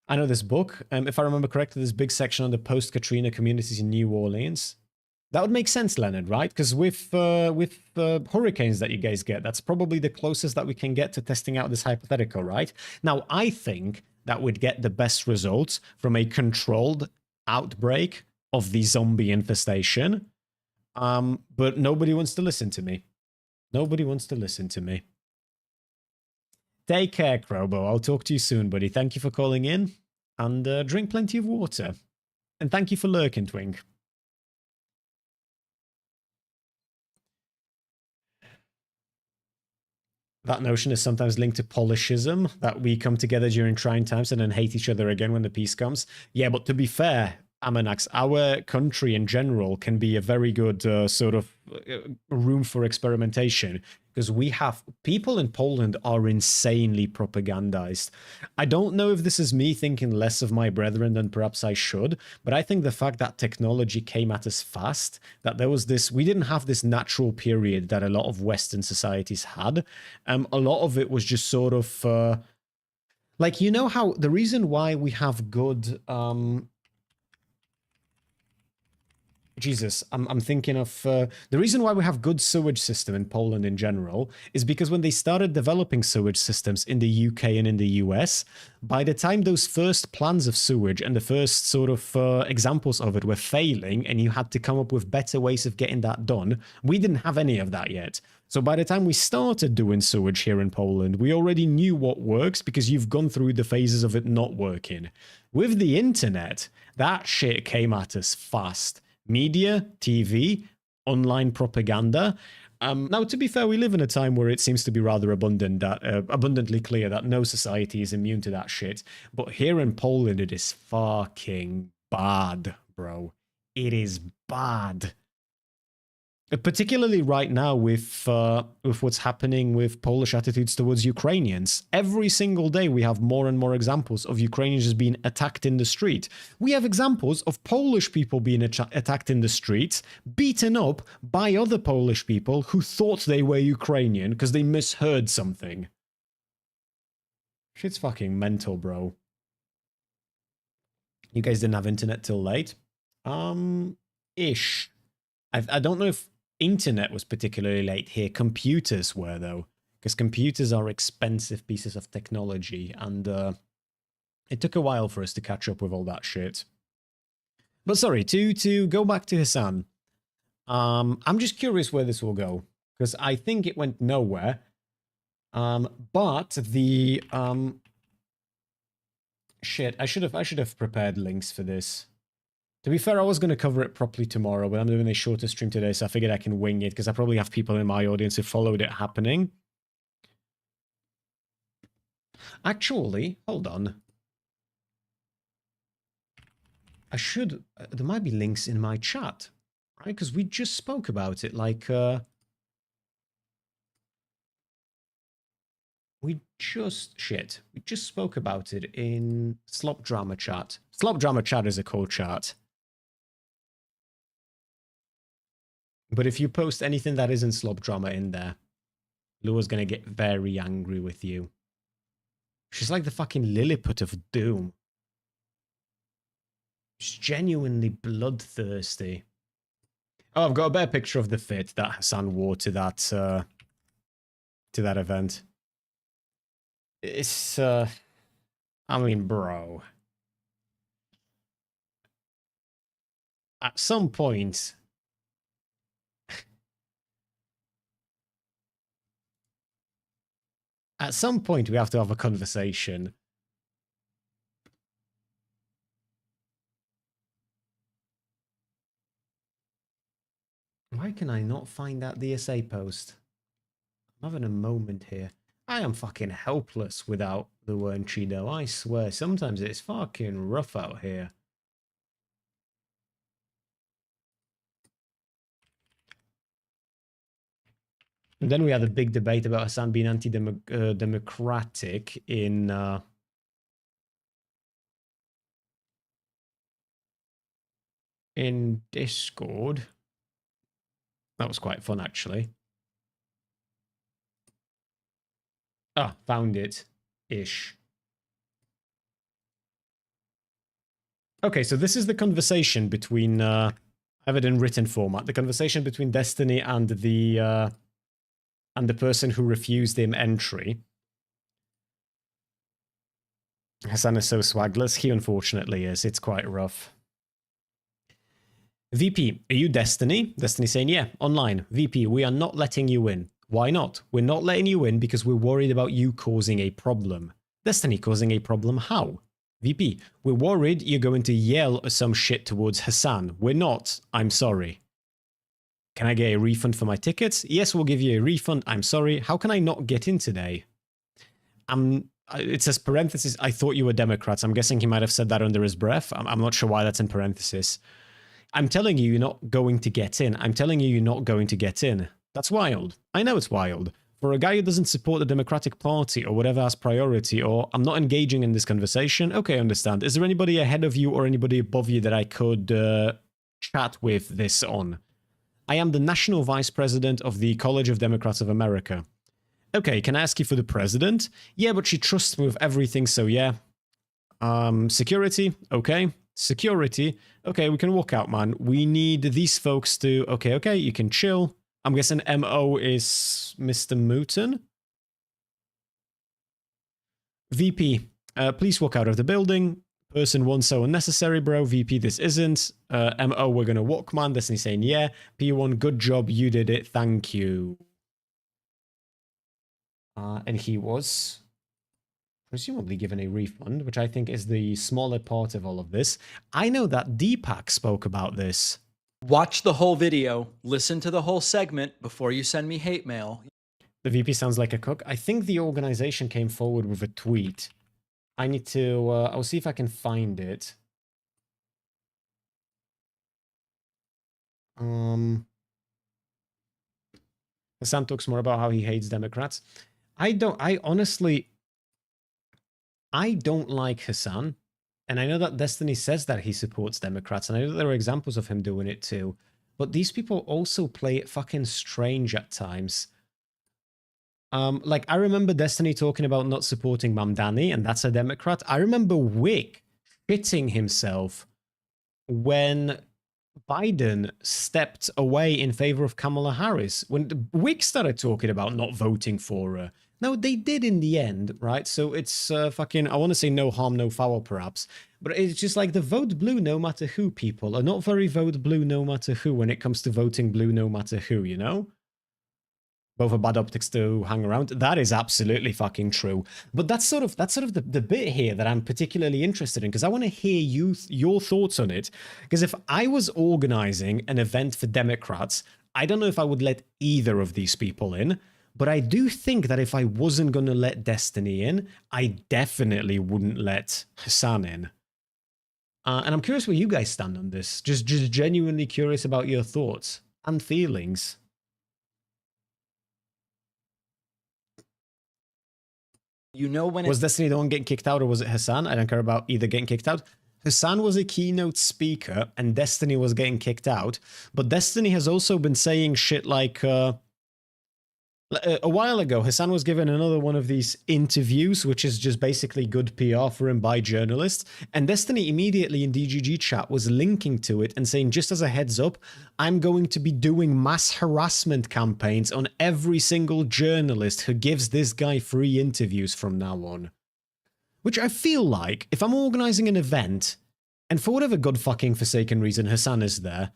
I know this book, if I remember correctly, this big section on the post-Katrina communities in New Orleans. That would make sense, Leonard, right? Because with hurricanes that you guys get, that's probably the closest that we can get to testing out this hypothetical, right? Now, I think that would get the best results from a controlled outbreak of the zombie infestation. But nobody wants to listen to me. Nobody wants to listen to me. Take care, Crobo. I'll talk to you soon, buddy. Thank you for calling in, and drink plenty of water. And thank you for lurking, Twink. That notion is sometimes linked to polishism, that we come together during trying times and then hate each other again when the peace comes. Yeah, but to be fair, Amanax, our country in general can be a very good sort of room for experimentation, because we have people in Poland are insanely propagandized. I don't know if this is me thinking less of my brethren than perhaps I should, but I think the fact that technology came at us fast, that there was this, we didn't have this natural period that a lot of Western societies had. A lot of it was just sort of like, you know how the reason why we have good Jesus, I'm thinking of the reason why we have good sewage system in Poland in general is because when they started developing sewage systems in the UK and in the US, by the time those first plans of sewage and the first sort of examples of it were failing and you had to come up with better ways of getting that done, we didn't have any of that yet. So by the time we started doing sewage here in Poland, we already knew what works because you've gone through the phases of it not working. With the internet, that shit came at us fast. Media, TV, online propaganda. Now, to be fair, we live in a time where it seems to be rather abundantly clear that no society is immune to that shit. But here in Poland, it is fucking bad, bro. It is bad. Particularly right now with what's happening with Polish attitudes towards Ukrainians. Every single day we have more and more examples of Ukrainians just being attacked in the street. We have examples of Polish people being attacked in the streets, beaten up by other Polish people who thought they were Ukrainian because they misheard something. Shit's fucking mental, bro. You guys didn't have internet till late? Ish. I don't know if internet was particularly late here. Computers were, though, because computers are expensive pieces of technology, and it took a while for us to catch up with all that shit. But sorry, to go back to Hasan, I'm just curious where this will go, because I think it went nowhere. But the shit, I should have prepared links for this. To be fair, I was going to cover it properly tomorrow, but I'm doing a shorter stream today, so I figured I can wing it, because I probably have people in my audience who followed it happening. Actually, hold on. I should... there might be links in my chat, right? Because we just spoke about it, like... we just spoke about it in Slop Drama chat. Slop Drama chat is a cool chat. But if you post anything that isn't Slop Drama in there, Lua's gonna get very angry with you. She's like the fucking Lilliput of Doom. She's genuinely bloodthirsty. Oh, I've got a better picture of the fit that Hasan wore to that event. It's, I mean, bro. At some point... At some point, we have to have a conversation. Why can I not find that DSA post? I'm having a moment here. I am fucking helpless without the word Cheeto. I swear, sometimes it's fucking rough out here. And then we had a big debate about Hasan being anti-democratic in Discord. That was quite fun, actually. Ah, found it. Ish. Okay, so this is the conversation between... I have it in written format. The conversation between Destiny and the person who refused him entry. Hasan is so swagless. He unfortunately is. It's quite rough. VP, are you Destiny? Destiny saying, yeah, online. VP, we are not letting you in. Why not? We're not letting you in because we're worried about you causing a problem. Destiny, causing a problem? How? VP, we're worried you're going to yell some shit towards Hasan. We're not. I'm sorry. Can I get a refund for my tickets? Yes, we'll give you a refund. I'm sorry. How can I not get in today? It says parenthesis, I thought you were Democrats. I'm guessing he might have said that under his breath. I'm not sure why that's in parenthesis. I'm telling you, you're not going to get in. I'm telling you, you're not going to get in. That's wild. I know it's wild. For a guy who doesn't support the Democratic Party or whatever has priority, or I'm not engaging in this conversation, okay, I understand. Is there anybody ahead of you or anybody above you that I could chat with this on? I am the National Vice President of the College of Democrats of America. Okay, can I ask you for the president? Yeah, but she trusts me with everything, so yeah. Security? Okay. Security? Okay, we can walk out, man. We need these folks to... Okay, you can chill. I'm guessing MO is Mr. Mooten. VP, please walk out of the building. Person 1 so unnecessary, bro. VP, this isn't. MO, we're gonna walk, man. Destiny saying, yeah. P1, good job. You did it. Thank you. And he was presumably given a refund, which I think is the smaller part of all of this. I know that Deepak spoke about this. Watch the whole video, listen to the whole segment before you send me hate mail. The VP sounds like a cook. I think the organization came forward with a tweet. I need to, I'll see if I can find it. Hassan talks more about how he hates Democrats. I honestly, I don't like Hassan. And I know that Destiny says that he supports Democrats, and I know that there are examples of him doing it too. But these people also play it fucking strange at times. Like, I remember Destiny talking about not supporting Mamdani, and that's a Democrat. I remember Wick shitting himself when Biden stepped away in favor of Kamala Harris. When Wick started talking about not voting for her. No, they did in the end, right? So it's fucking, I want to say no harm, no foul, perhaps. But it's just like the vote blue no matter who people are not very vote blue no matter who when it comes to voting blue no matter who, you know? Both are bad optics to hang around. That is absolutely fucking true. But that's sort of the bit here that I'm particularly interested in, because I want to hear your thoughts on it. Because if I was organizing an event for Democrats, I don't know if I would let either of these people in. But I do think that if I wasn't going to let Destiny in, I definitely wouldn't let Hassan in. And I'm curious where you guys stand on this. Just genuinely curious about your thoughts and feelings. You know when Was Destiny the one getting kicked out, or was it Hassan? I don't care about either getting kicked out. Hassan was a keynote speaker and Destiny was getting kicked out. But Destiny has also been saying shit like... a while ago, Hassan was given another one of these interviews, which is just basically good PR for him by journalists. And Destiny immediately in DGG chat was linking to it and saying, just as a heads up, I'm going to be doing mass harassment campaigns on every single journalist who gives this guy free interviews from now on. Which I feel like, if I'm organizing an event, and for whatever god fucking forsaken reason Hassan is there,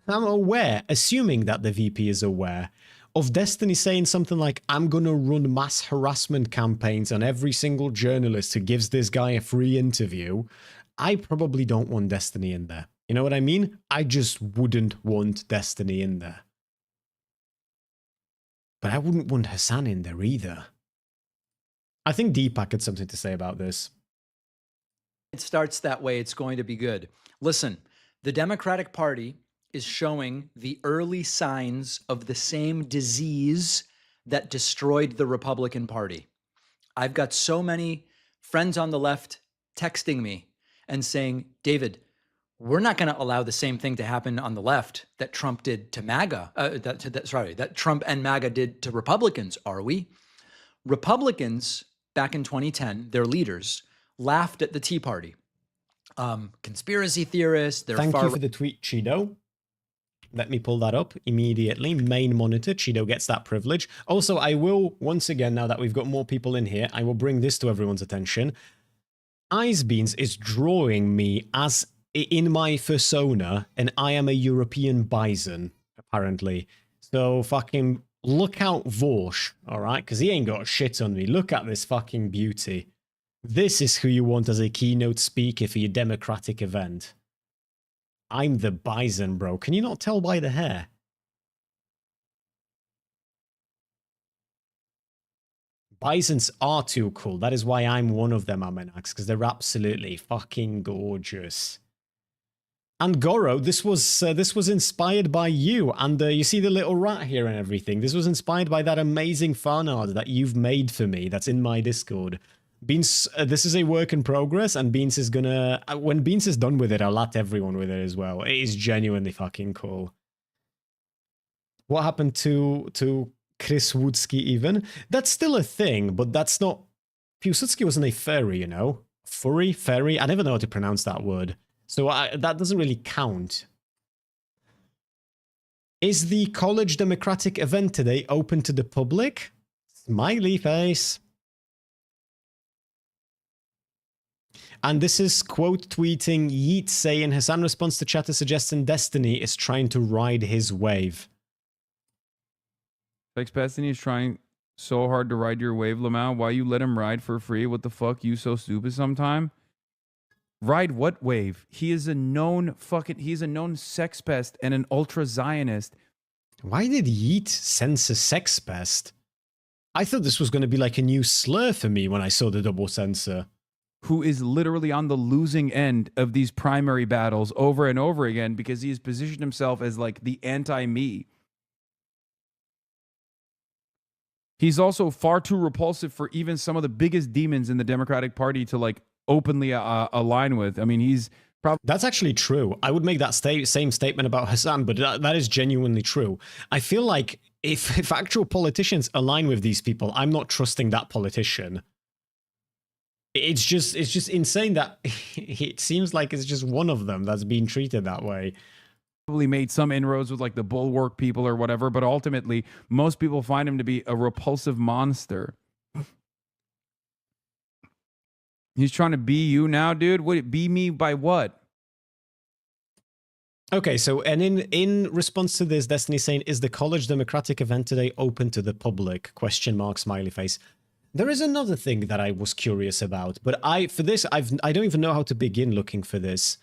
I'm aware, assuming that the VP is aware, of Destiny saying something like, I'm gonna run mass harassment campaigns on every single journalist who gives this guy a free interview, I probably don't want Destiny in there. You know what I mean? I just wouldn't want Destiny in there. But I wouldn't want Hassan in there either. I think Deepak had something to say about this. it starts that way, it's going to be good. Listen, the Democratic Party is showing the early signs of the same disease that destroyed the Republican Party. I've got so many friends on the left texting me and saying, David, we're not going to allow the same thing to happen on the left that Trump did to MAGA, that Trump and MAGA did to Republicans, are we? Republicans, back in 2010, their leaders laughed at the Tea Party. Conspiracy theorists, they're Thank you for the tweet, Cheeto. Let me pull that up immediately. Main monitor, Cheeto gets that privilege. Also, I will, once again, now that we've got more people in here, I will bring this to everyone's attention. Icebeans is drawing me as in my persona, and I am a European bison, apparently. So fucking look out, Vorsh, alright? Because he ain't got shit on me. Look at this fucking beauty. This is who you want as a keynote speaker for your democratic event. I'm the bison, bro. Can you not tell by the hair? Bisons are too cool. That is why I'm one of them, Amenax, because they're absolutely fucking gorgeous. And Goro, this was inspired by you, and you see the little rat here and everything. This was inspired by that amazing fan art that you've made for me. That's in my Discord. Beans, this is a work in progress, and Beans is gonna. When Beans is done with it, I'll at everyone with it as well. It is genuinely fucking cool. What happened to KrysSpeaks even? That's still a thing, but that's not. Piłsudski wasn't a furry, you know. Furry. I never know how to pronounce that word. So that doesn't really count. Is the college democratic event today open to the public? Smiley face. And this is quote tweeting Yeet saying Hasan responds to chatter suggesting Destiny is trying to ride his wave. Like Destiny is trying so hard to ride your wave, Lamau. Why you let him ride for free? What the fuck? You so stupid sometime? Ride what wave? He is a known sex pest and an ultra Zionist. Why did Yeet censor sex pest? I thought this was going to be like a new slur for me when I saw the double censor. Who is literally on the losing end of these primary battles over and over again because he has positioned himself as like the anti-me. He's also far too repulsive for even some of the biggest demons in the Democratic Party to like openly align with. I mean, he's probably... That's actually true. I would make that same statement about Hasan, but that is genuinely true. I feel like if actual politicians align with these people, I'm not trusting that politician. It's just insane that it seems like it's just one of them that's being treated that way. Probably made some inroads with like the Bulwark people or whatever, but ultimately most people find him to be a repulsive monster. He's trying to be you now, dude. Would it be me by what? Okay, so and in response to this, Destiny saying, is the college democratic event today open to the public? ? Smiley face. There is another thing that I was curious about, but I don't even know how to begin looking for this.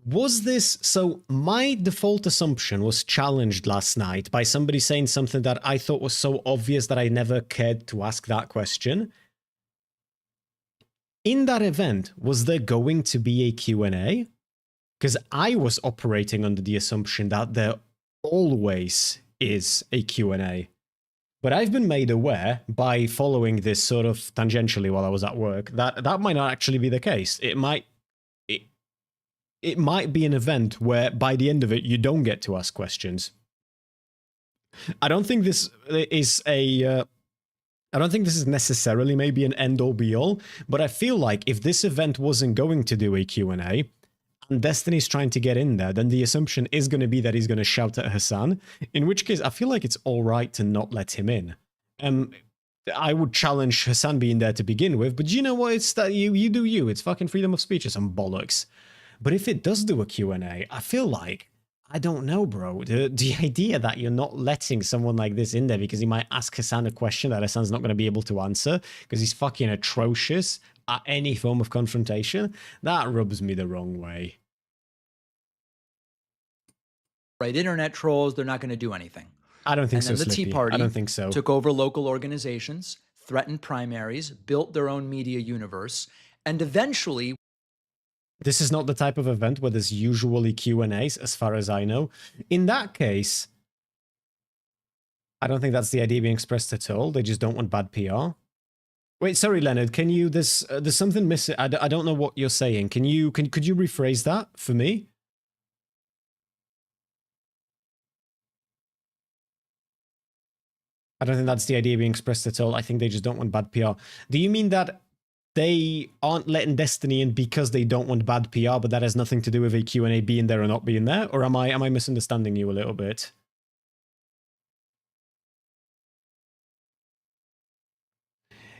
Was this, so my default assumption was challenged last night by somebody saying something that I thought was so obvious that I never cared to ask that question. In that event, was there going to be a Q&A? Because I was operating under the assumption that there always is a Q&A. But I've been made aware by following this sort of tangentially while I was at work that that might not actually be the case. It might be an event where by the end of it, you don't get to ask questions. I don't think this is necessarily maybe an end-all be-all, but I feel like if this event wasn't going to do a Q&A, and Destiny's trying to get in there, then the assumption is going to be that he's going to shout at Hasan, in which case I feel like it's all right to not let him in. I would challenge Hasan being there to begin with, but you know what? It's that you do you. It's fucking freedom of speech or some bollocks. But if it does do a Q&A, I feel like, I don't know, bro. The idea that you're not letting someone like this in there because he might ask Hasan a question that Hasan's not going to be able to answer because he's fucking atrocious at any form of confrontation, that rubs me the wrong way. Right, internet trolls, they're not going to do anything. I don't think and so, then the Slippy. Tea Party I don't think so. Took over local organizations, threatened primaries, built their own media universe, and eventually... This is not the type of event where there's usually Q&As, as far as I know. In that case, I don't think that's the idea being expressed at all. They just don't want bad PR. Wait, sorry, Leonard. Can you? There's something missing. I don't know what you're saying. Could you rephrase that for me? I don't think that's the idea being expressed at all. I think they just don't want bad PR. Do you mean that they aren't letting Destiny in because they don't want bad PR, but that has nothing to do with a Q&A being there or not being there? Or am I misunderstanding you a little bit?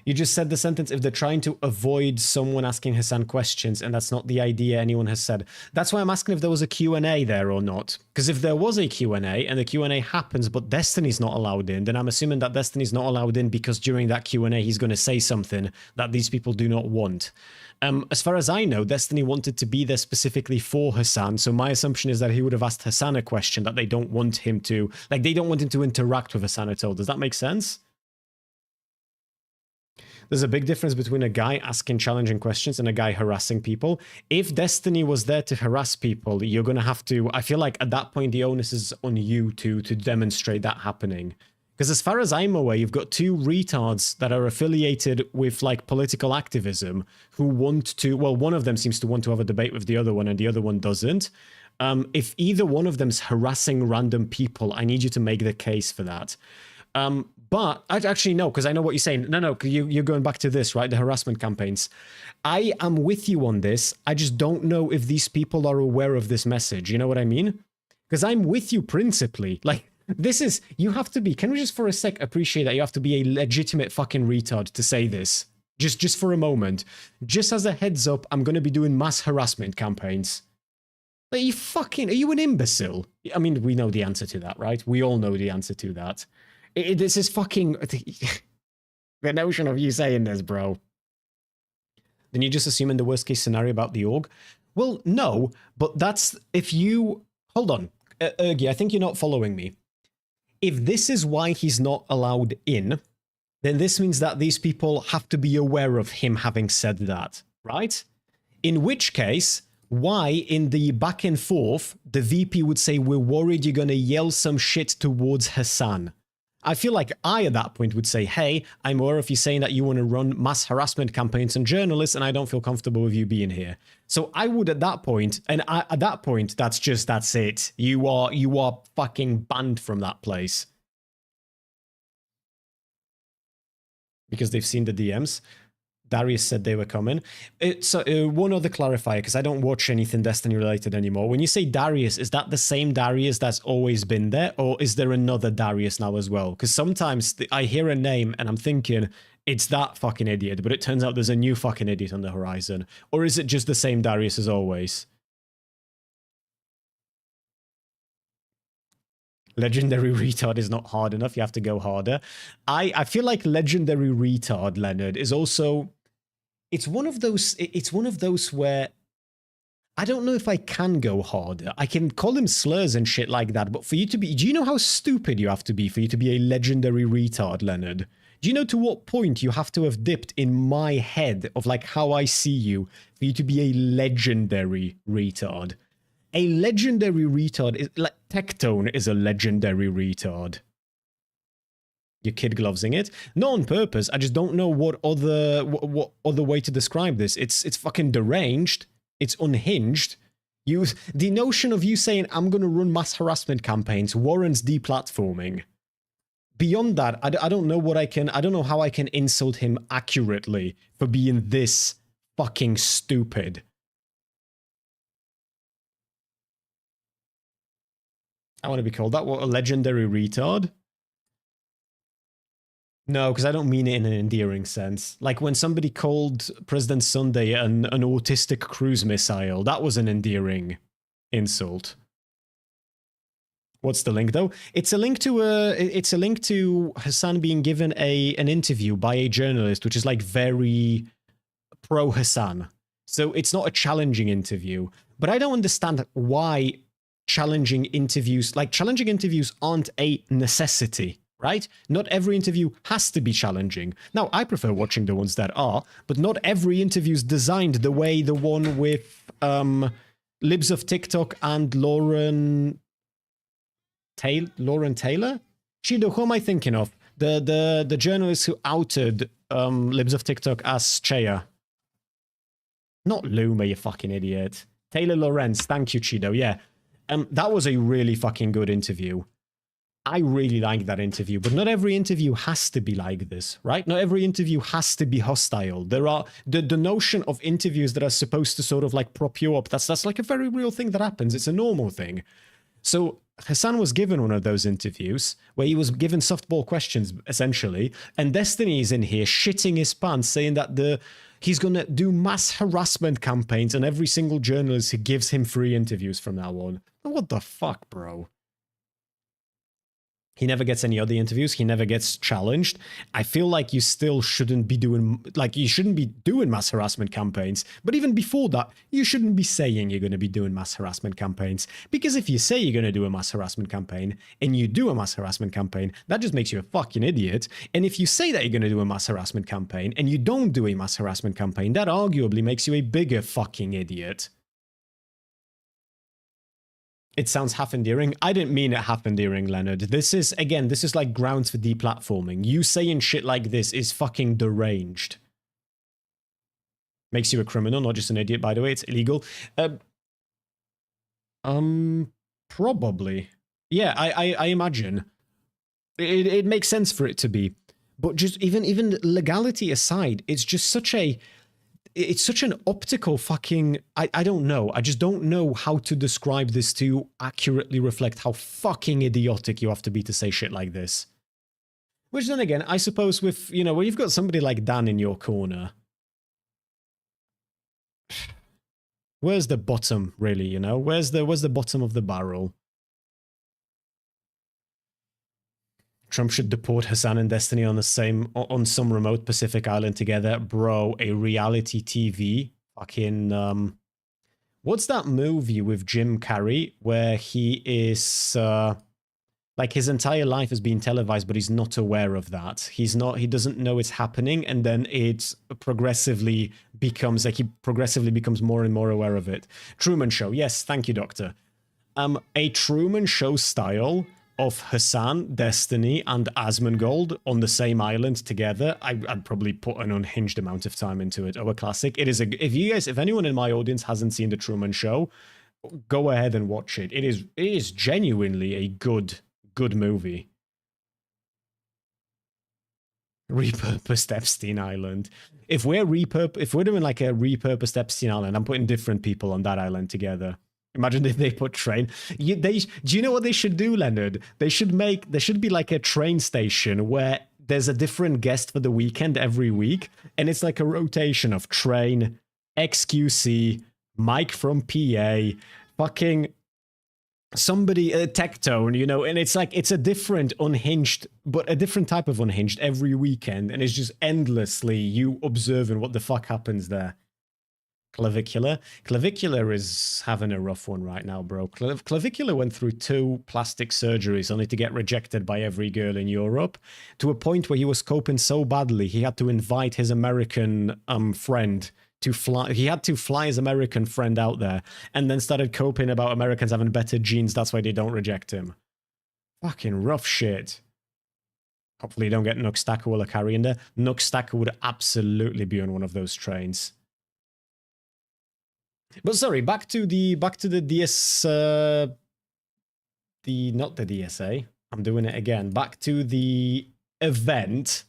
You just said the sentence, if they're trying to avoid someone asking Hasan questions, and that's not the idea anyone has said. That's why I'm asking if there was a Q&A there or not. Because if there was a Q&A, and the Q&A happens, but Destiny's not allowed in, then I'm assuming that Destiny's not allowed in because during that Q&A, he's going to say something that these people do not want. As far as I know, Destiny wanted to be there specifically for Hasan, so my assumption is that he would have asked Hasan a question that they don't want him to, like they don't want him to interact with Hasan at all. Does that make sense? There's a big difference between a guy asking challenging questions and a guy harassing people. If Destiny was there to harass people, you're going to have to... I feel like at that point, the onus is on you to demonstrate that happening. Because as far as I'm aware, you've got two retards that are affiliated with, like, political activism who want to... Well, one of them seems to want to have a debate with the other one, and the other one doesn't. If either one of them's harassing random people, I need you to make the case for that. But I actually know, because I know what you're saying. No, you're going back to this, right? The harassment campaigns. I am with you on this. I just don't know if these people are aware of this message. You know what I mean? Because I'm with you principally. Like, this is, you have to be, can we just for a sec appreciate that you have to be a legitimate fucking retard to say this? Just for a moment. Just as a heads up, I'm going to be doing mass harassment campaigns. Are you an imbecile? I mean, we know the answer to that, right? We all know the answer to that. This is fucking... the notion of you saying this, bro. Then you just assuming the worst case scenario about the org? Well, no, but that's... If you... Hold on. Ergi, I think you're not following me. If this is why he's not allowed in, then this means that these people have to be aware of him having said that, right? In which case, why in the back and forth, the VP would say, we're worried you're going to yell some shit towards Hassan. I feel like I, at that point, would say, hey, I'm aware of you saying that you want to run mass harassment campaigns on journalists, and I don't feel comfortable with you being here. So I would at that point, and at that point, that's it. You are fucking banned from that place. Because they've seen the DMs. Darius said they were coming. So one other clarifier, because I don't watch anything Destiny related anymore. When you say Darius, is that the same Darius that's always been there? Or is there another Darius now as well? Because sometimes I hear a name and I'm thinking, it's that fucking idiot. But it turns out there's a new fucking idiot on the horizon. Or is it just the same Darius as always? Legendary retard is not hard enough. You have to go harder. I feel like legendary retard, Leonard, is also... It's one of those where I don't know if I can go harder. I can call him slurs and shit like that, but for you to be... Do you know how stupid you have to be for you to be a legendary retard, Leonard? Do you know to what point you have to have dipped in my head of like how I see you for you to be a legendary retard? A legendary retard is like Tectone is a legendary retard. Your kid glovesing it? Not on purpose. I just don't know what other way to describe this. It's fucking deranged. It's unhinged. The notion of you saying I'm gonna run mass harassment campaigns warrants deplatforming. Beyond that, I don't know what I don't know how I can insult him accurately for being this fucking stupid. I want to be called that. What, a legendary retard? No, because I don't mean it in an endearing sense. Like when somebody called President Sunday an autistic cruise missile, that was an endearing insult. What's the link though? It's a link to Hassan being given an interview by a journalist, which is like very pro Hassan. So it's not a challenging interview. But I don't understand why challenging interviews aren't a necessity, right? Not every interview has to be challenging. Now, I prefer watching the ones that are, but not every interview is designed the way the one with Libs of TikTok and Lauren Taylor? Chido, who am I thinking of? The journalist who outed Libs of TikTok as Chea. Not Luma, you fucking idiot. Taylor Lorenz, thank you, Chido, yeah. That was a really fucking good interview. I really liked that interview, but not every interview has to be like this, right? Not every interview has to be hostile. There are the notion of interviews that are supposed to sort of like prop you up. That's like a very real thing that happens. It's a normal thing. So Hassan was given one of those interviews where he was given softball questions, essentially, and Destiny is in here shitting his pants, saying that he's going to do mass harassment campaigns on every single journalist who gives him free interviews from now on. What the fuck, bro? He never gets any other interviews. He never gets challenged. I feel like you still shouldn't be doing, like, you shouldn't be doing mass harassment campaigns. But even before that, you shouldn't be saying you're going to be doing mass harassment campaigns. Because if you say you're going to do a mass harassment campaign and you do a mass harassment campaign, that just makes you a fucking idiot. And if you say that you're going to do a mass harassment campaign and you don't do a mass harassment campaign, that arguably makes you a bigger fucking idiot. It sounds half endearing. I didn't mean it half endearing, Leonard. This is, again, this is like grounds for deplatforming. You saying shit like this is fucking deranged. Makes you a criminal, not just an idiot, by the way. It's illegal. Probably. Yeah, I imagine. It makes sense for it to be. But just even legality aside, it's just such a... It's such an optical fucking... I don't know. I just don't know how to describe this to accurately reflect how fucking idiotic you have to be to say shit like this. Which then again, I suppose with, you know, when you've got somebody like Dan in your corner, where's the bottom, really, you know? Where's the bottom of the barrel? Trump should deport Hassan and Destiny on some remote Pacific island together. Bro, a reality TV. Fucking, what's that movie with Jim Carrey where he is, like his entire life is being televised, but he's not aware of that. He doesn't know it's happening, and then it progressively becomes, like he progressively becomes more and more aware of it. Truman Show. Yes, thank you, Doctor. A Truman Show style of Hassan, Destiny, and Asmongold on the same island together, I'd probably put an unhinged amount of time into it. Oh, a classic. It is a... If anyone in my audience hasn't seen The Truman Show, go ahead and watch it. It is genuinely a good movie. Repurposed Epstein Island. If we're doing like a repurposed Epstein Island, I'm putting different people on that island together. Imagine if they put train. Do you know what they should do, Leonard? There should be like a train station where there's a different guest for the weekend every week, and it's like a rotation of train, XQC, Mike from PA, fucking somebody, Tectone, you know, and it's like, it's a different unhinged, but a different type of unhinged every weekend, and it's just endlessly you observing what the fuck happens there. Clavicular is having a rough one right now, bro. Clavicular went through 2 plastic surgeries only to get rejected by every girl in Europe, to a point where he was coping so badly he had to invite his American friend to fly. He had to fly his American friend out there, and then started coping about Americans having better genes. That's why they don't reject him. Fucking rough shit. Hopefully you don't get Nux Stacker while carrying there. Nux Stacker would absolutely be on one of those trains. But sorry, back to the DS, not the DSA. I'm doing it again. Back to the event,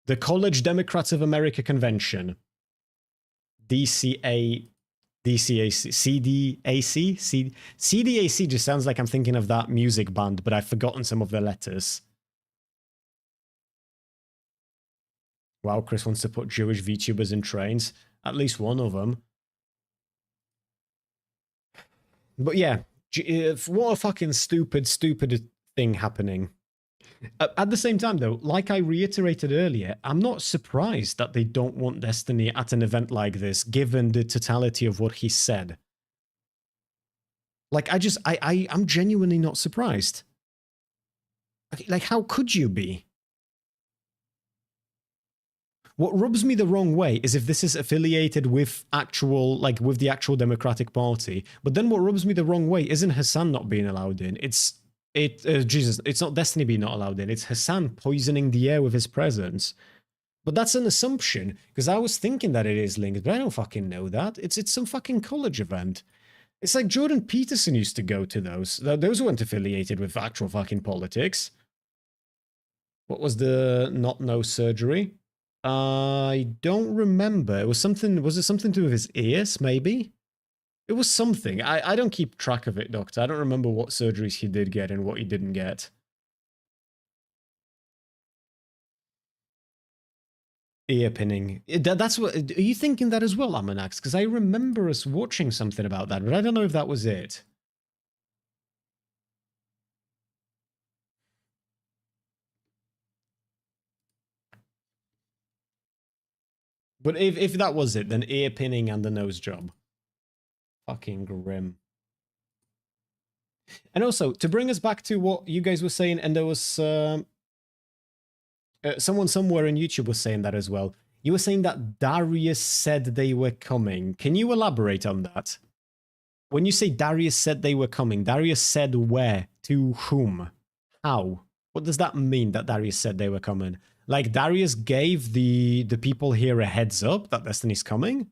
the College Democrats of America Convention, CDAC just sounds like I'm thinking of that music band, but I've forgotten some of the letters. Wow, Chris wants to put Jewish VTubers in trains. At least one of them. But yeah, what a fucking stupid thing happening. At the same time, though, like I reiterated earlier, I'm not surprised that they don't want Destiny at an event like this, given the totality of what he said. Like, I'm genuinely not surprised. Like, how could you be? What rubs me the wrong way is if this is affiliated with with the actual Democratic Party. But then what rubs me the wrong way isn't Hassan not being allowed in. It's not Destiny being not allowed in. It's Hassan poisoning the air with his presence. But that's an assumption, because I was thinking that it is linked, but I don't fucking know that. It's some fucking college event. It's like Jordan Peterson used to go to those. Those weren't affiliated with actual fucking politics. What was the no surgery? I don't remember. It was something. Was it something to do with his ears? Maybe. It was something. I don't keep track of it, Doctor. I don't remember what surgeries he did get and what he didn't get. Ear pinning. That's what. Are you thinking that as well, Amanax? Because I remember us watching something about that, but I don't know if that was it. But if that was it, then ear pinning and the nose job. Fucking grim. And also, to bring us back to what you guys were saying, and there was someone somewhere in YouTube was saying that as well. You were saying that Darius said they were coming. Can you elaborate on that? When you say Darius said they were coming, Darius said where? To whom? How? What does that mean that Darius said they were coming? Like Darius gave the people here a heads up that Destiny's coming?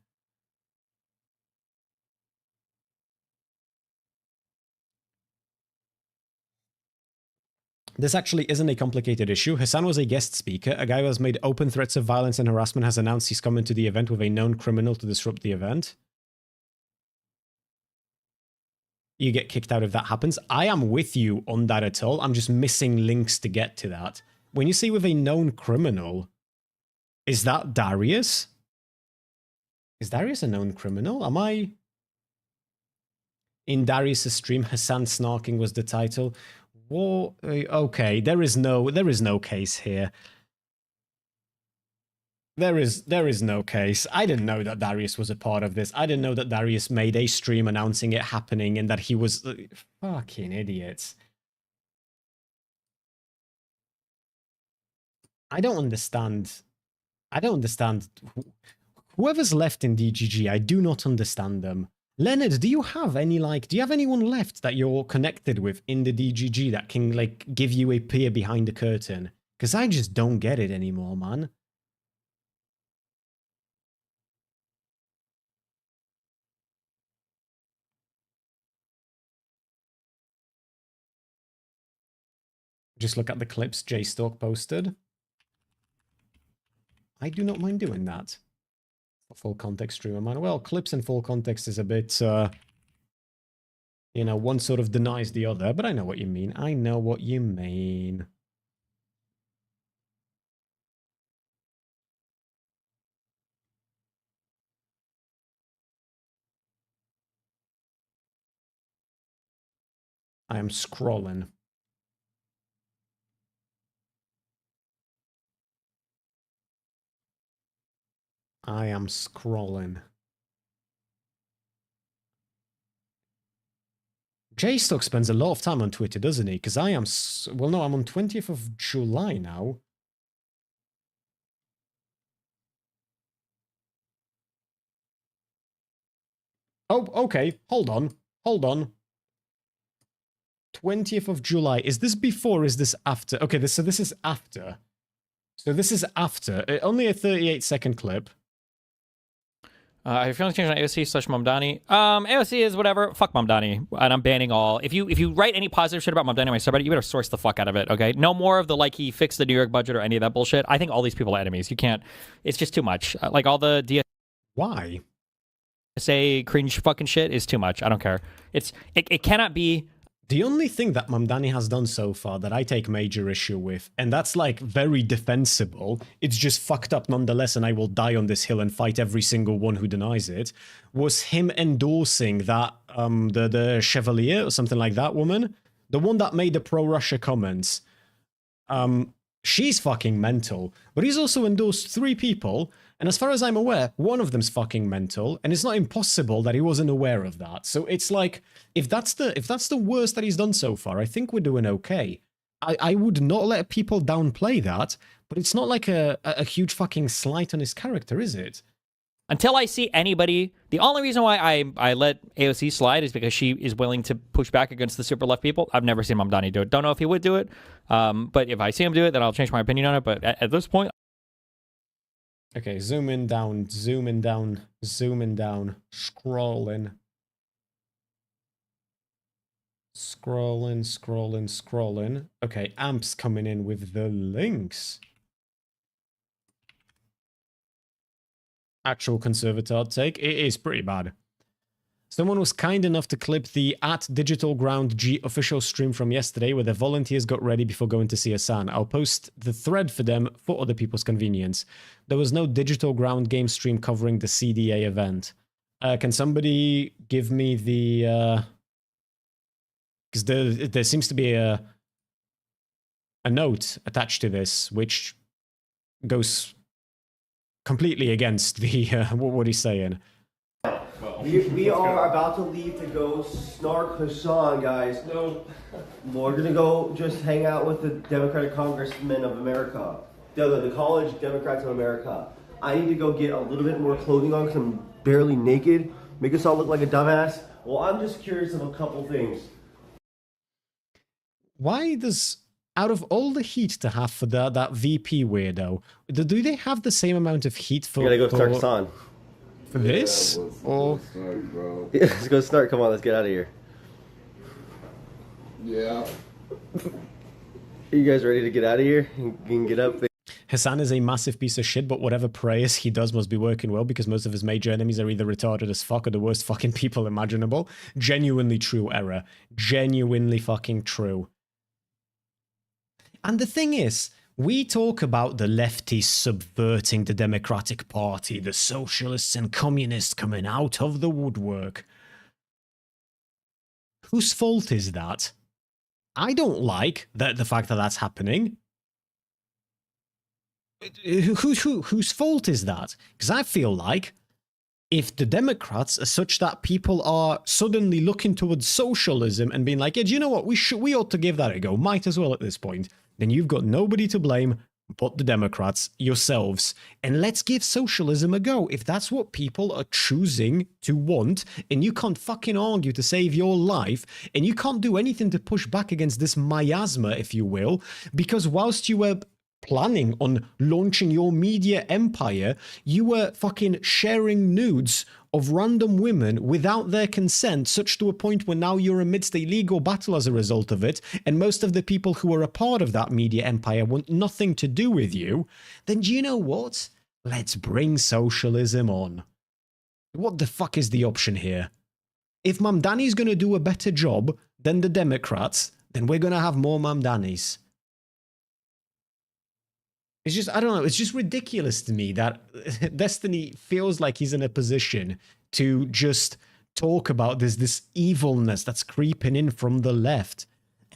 This actually isn't a complicated issue. Hassan was a guest speaker. A guy who has made open threats of violence and harassment has announced he's coming to the event with a known criminal to disrupt the event. You get kicked out if that happens. I am with you on that at all. I'm just missing links to get to that. When you say with a known criminal, is that Darius? Is Darius a known criminal? Am I... In Darius' stream, Hassan snarking was the title. What? Okay, there is no case here. There is no case. I didn't know that Darius was a part of this. I didn't know that Darius made a stream announcing it happening and that he was... Fucking idiots. I don't understand. Whoever's left in DGG, I do not understand them. Leonard, do you have anyone left that you're connected with in the DGG that can, like, give you a peer behind the curtain? Because I just don't get it anymore, man. Just look at the clips J-Stalk posted. I do not mind doing that. For full context streamer, man. Well, clips in full context is a bit, you know, one sort of denies the other, but I know what you mean. I know what you mean. I am scrolling. I am scrolling. J-Stock spends a lot of time on Twitter, doesn't he? Because I am... Well, no, I'm on 20th of July now. Oh, okay. Hold on. Hold on. 20th of July. Is this before or is this after? Okay, so this is after. So this is after. Only a 38-second clip. If you want to change my AOC/Mamdani, AOC is whatever. Fuck Mamdani, and I'm banning all. If you write any positive shit about Mamdani on my subreddit, you better source the fuck out of it. Okay, no more of the like he fixed the New York budget or any of that bullshit. I think all these people are enemies. You can't. It's just too much. Like all the Why? DSA cringe fucking shit is too much. I don't care. It cannot be. The only thing that Mamdani has done so far that I take major issue with, and that's like very defensible, it's just fucked up nonetheless, and I will die on this hill and fight every single one who denies it, was him endorsing that, the Chevalier or something like that woman, the one that made the pro-Russia comments. She's fucking mental, but he's also endorsed 3 people, and as far as I'm aware, one of them's fucking mental, and it's not impossible that he wasn't aware of that. So it's like, if that's the worst that he's done so far, I think we're doing okay. I would not let people downplay that, but it's not like a huge fucking slight on his character, is it? Until I see anybody, the only reason why I let AOC slide is because she is willing to push back against the super left people. I've never seen Mamdani do it. Don't know if he would do it, but if I see him do it, then I'll change my opinion on it. But at this point... Okay, zooming down, zooming down, zooming down, scrolling. Scrolling, scrolling, scrolling. Okay, Amp's coming in with the links. Actual conservatard take. It is pretty bad. Someone was kind enough to clip the @DigitalGroundG official stream from yesterday where the volunteers got ready before going to see Hassan. I'll post the thread for them for other people's convenience. There was no Digital Ground game stream covering the CDA event. Can somebody give me the... Because there seems to be a note attached to this, which goes completely against the what he's saying. We are about to leave to go snark Hassan, guys. No. We're gonna go just hang out with the Democratic Congressmen of America. The college Democrats of America. I need to go get a little bit more clothing on because I'm barely naked. Make us all look like a dumbass. Well, I'm just curious of a couple things. Why does, out of all the heat to have for that VP weirdo, do they have the same amount of heat for? We gotta go start Hassan. For this? Or Yeah, let's go start. Come on, let's get out of here. Yeah. Are you guys ready to get out of here? You can get up. Hassan is a massive piece of shit, but whatever prayers he does must be working well because most of his major enemies are either retarded as fuck or the worst fucking people imaginable. Genuinely true error. Genuinely fucking true. And the thing is, we talk about the lefties subverting the Democratic Party, the socialists and communists coming out of the woodwork. Whose fault is that? I don't like the fact that that's happening. Whose fault is that? Because I feel like if the Democrats are such that people are suddenly looking towards socialism and being like, yeah, do you know what? We ought to give that a go. Might as well at this point. Then you've got nobody to blame but the Democrats, yourselves. And let's give socialism a go. If that's what people are choosing to want, and you can't fucking argue to save your life, and you can't do anything to push back against this miasma, if you will, because whilst you were planning on launching your media empire, you were fucking sharing nudes of random women without their consent, such to a point where now you're amidst a legal battle as a result of it, and most of the people who are a part of that media empire want nothing to do with you, then do you know what? Let's bring socialism on. What the fuck is the option here? If Mamdani's gonna do a better job than the Democrats, then we're gonna have more Mamdanis. It's just, I don't know, it's just ridiculous to me that Destiny feels like he's in a position to just talk about this evilness that's creeping in from the left.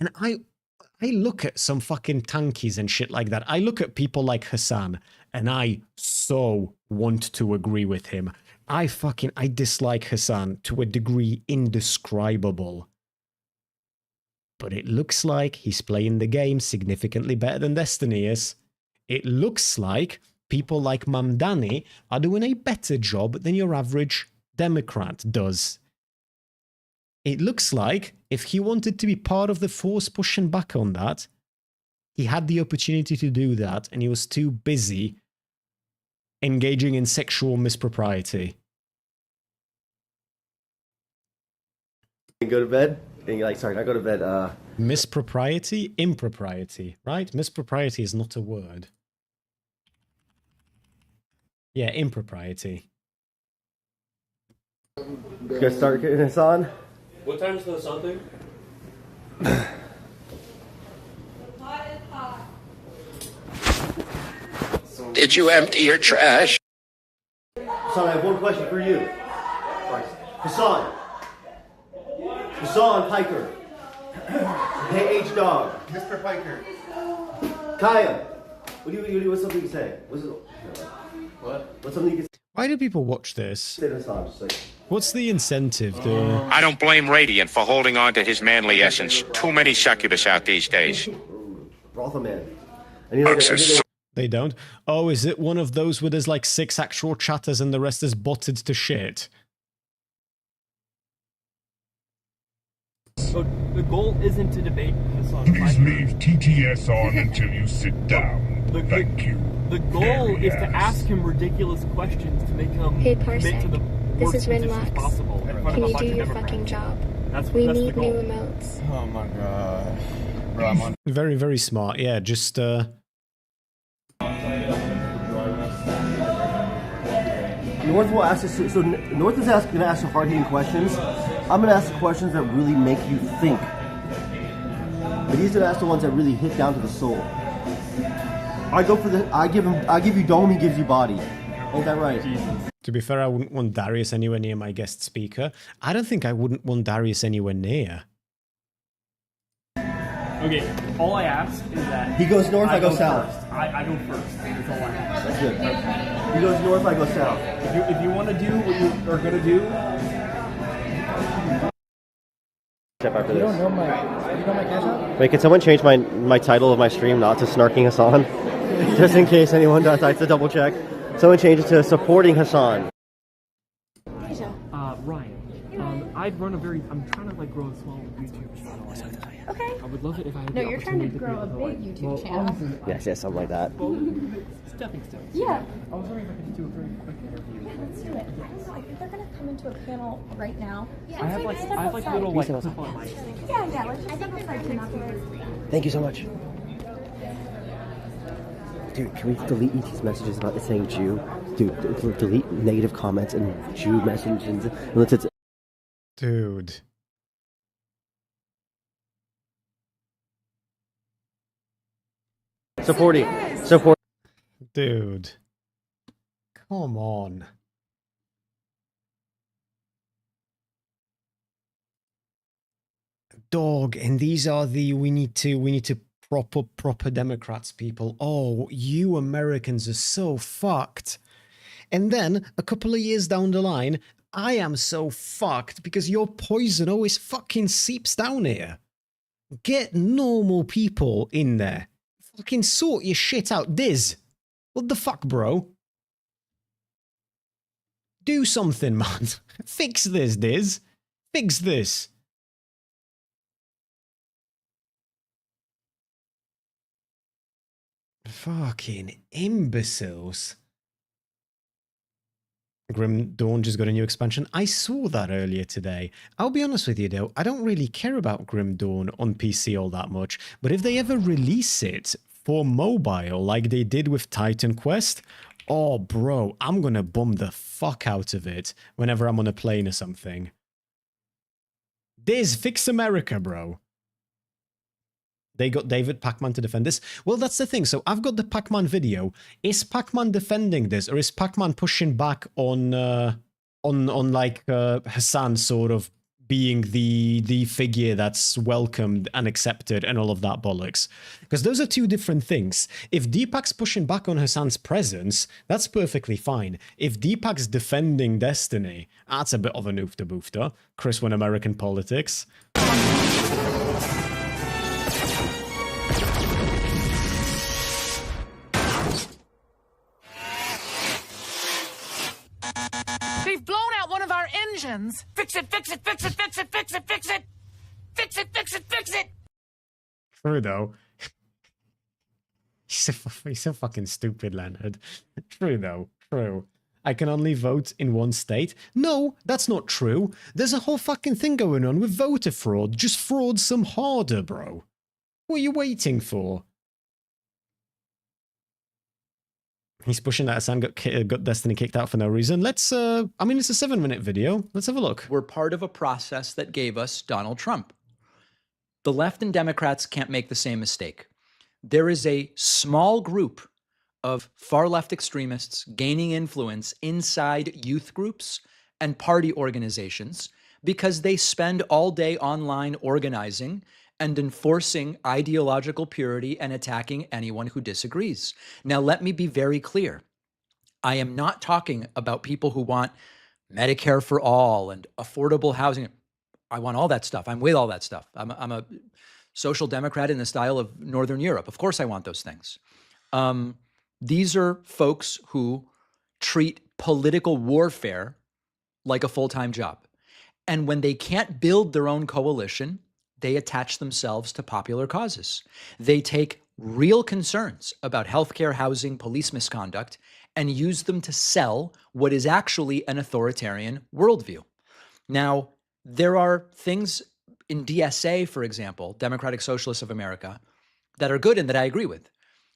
And I look at some fucking tankies and shit like that. I look at people like Hassan, and I so want to agree with him. I dislike Hassan to a degree indescribable. But it looks like he's playing the game significantly better than Destiny is. It looks like people like Mamdani are doing a better job than your average Democrat does. It looks like if he wanted to be part of the force pushing back on that, he had the opportunity to do that, and he was too busy engaging in sexual mispropriety. Go to bed? And you're like, sorry, not go to bed. Mispropriety? Impropriety, right? Mispropriety is not a word. Yeah, impropriety. You guys start getting this on? What time is the sun thing? Did you empty your trash? Hassan, I have one question for you. Hassan Piker. Hey, H-Dog. Mr. Piker. Kaya. What's something you say? What's something you can say? Why do people watch this? Say this on, just like... What's the incentive? I don't blame Radiant for holding on to his manly essence. Too many succubus out these days. Brothel man. They don't? Oh, is it one of those where there's like 6 actual chatters and the rest is botted to shit? So the goal isn't to debate Hassan. Please leave TTS on until you sit down. Thank you. The goal is to ask him ridiculous questions to make him commit to the This is worst Rinlox. positions possible. Can you do your fucking job? We need new remotes. Oh my god. Bro, I'm on. Very, very smart. Yeah, just North will ask us, so North is going to ask some hard-hitting questions. I'm going to ask the questions that really make you think. But he's going to ask the ones that really hit down to the soul. I give you dome, he gives you body. Ain't that right? to be fair, I wouldn't want Darius anywhere near my guest speaker. I don't think I wouldn't want Darius anywhere near. Okay, all I ask is that He goes north, I go south. First. I go first. That's all I ask. That's good. He goes north, I go south. If you want to do what you are gonna do. After You this. don't know my cash app? Wait, can someone change my title of my stream not to Snarking Hassan? Just in case anyone does, I have to double check. Someone change it to Supporting Hassan. Ryan, I'd run I'm trying to like grow a small YouTube channel. Okay. I would love it if I had No, the you're trying to opportunity grow a be able big to, YouTube channel. Yes, something like that. Well, stepping stones. Yeah. I was wondering if I could do a very quick interview. Yeah, let's do it. I don't know. I think they're gonna come into a panel right now. Yeah, I have like little like clip on mics. Yeah. Let's just step aside to not be rude. Thank you so much. Dude, can we delete these messages about it saying Jew? Dude, delete negative comments and Jew messages. Unless it's... Dude. Support. Dude. Come on. Dog, and these are the we need to prop up proper Democrats people. Oh, you Americans are so fucked. And then a couple of years down the line, I am so fucked because your poison always fucking seeps down here. Get normal people in there. Fucking sort your shit out. Diz, what the fuck, bro? Do something, man. Fix this, Diz. Fix this. Fucking imbeciles. Grim Dawn just got a new expansion. I saw that earlier today. I'll be honest with you though, I don't really care about Grim Dawn on PC all that much, but if they ever release it for mobile like they did with Titan Quest, oh bro, I'm gonna bum the fuck out of it whenever I'm on a plane or something. Diz, fix America, bro. They got David Pac-Man to defend this. Well, that's the thing. So I've got the Pac-Man video. Is Pac-Man defending this, or is Pac-Man pushing back on like Hassan sort of being the figure that's welcomed and accepted and all of that bollocks? Because those are two different things. If Deepak's pushing back on Hassan's presence, that's perfectly fine. If Deepak's defending Destiny, that's a bit of a oofta-boofta. Chris won American politics. They've blown out one of our engines. Fix it, fix it, fix it, fix it, fix it, fix it. Fix it, fix it, fix it. True, though. He's so fucking stupid, Leonard. True, though. True. I can only vote in one state. No, that's not true. There's a whole fucking thing going on with voter fraud. Just fraud some harder, bro. What are you waiting for? He's pushing that Hassan got Destiny kicked out for no reason. Let's, I mean, it's a 7-minute video. Let's have a look. We're part of a process that gave us Donald Trump. The left and Democrats can't make the same mistake. There is a small group of far-left extremists gaining influence inside youth groups and party organizations because they spend all day online organizing and enforcing ideological purity and attacking anyone who disagrees. Now, let me be very clear. I am not talking about people who want Medicare for all and affordable housing. I want all that stuff. I'm with all that stuff. I'm a social democrat in the style of Northern Europe. Of course I want those things. These are folks who treat political warfare like a full-time job. And when they can't build their own coalition, they attach themselves to popular causes. They take real concerns about healthcare, housing, police misconduct, and use them to sell what is actually an authoritarian worldview. Now, there are things in DSA, for example, Democratic Socialists of America, that are good and that I agree with.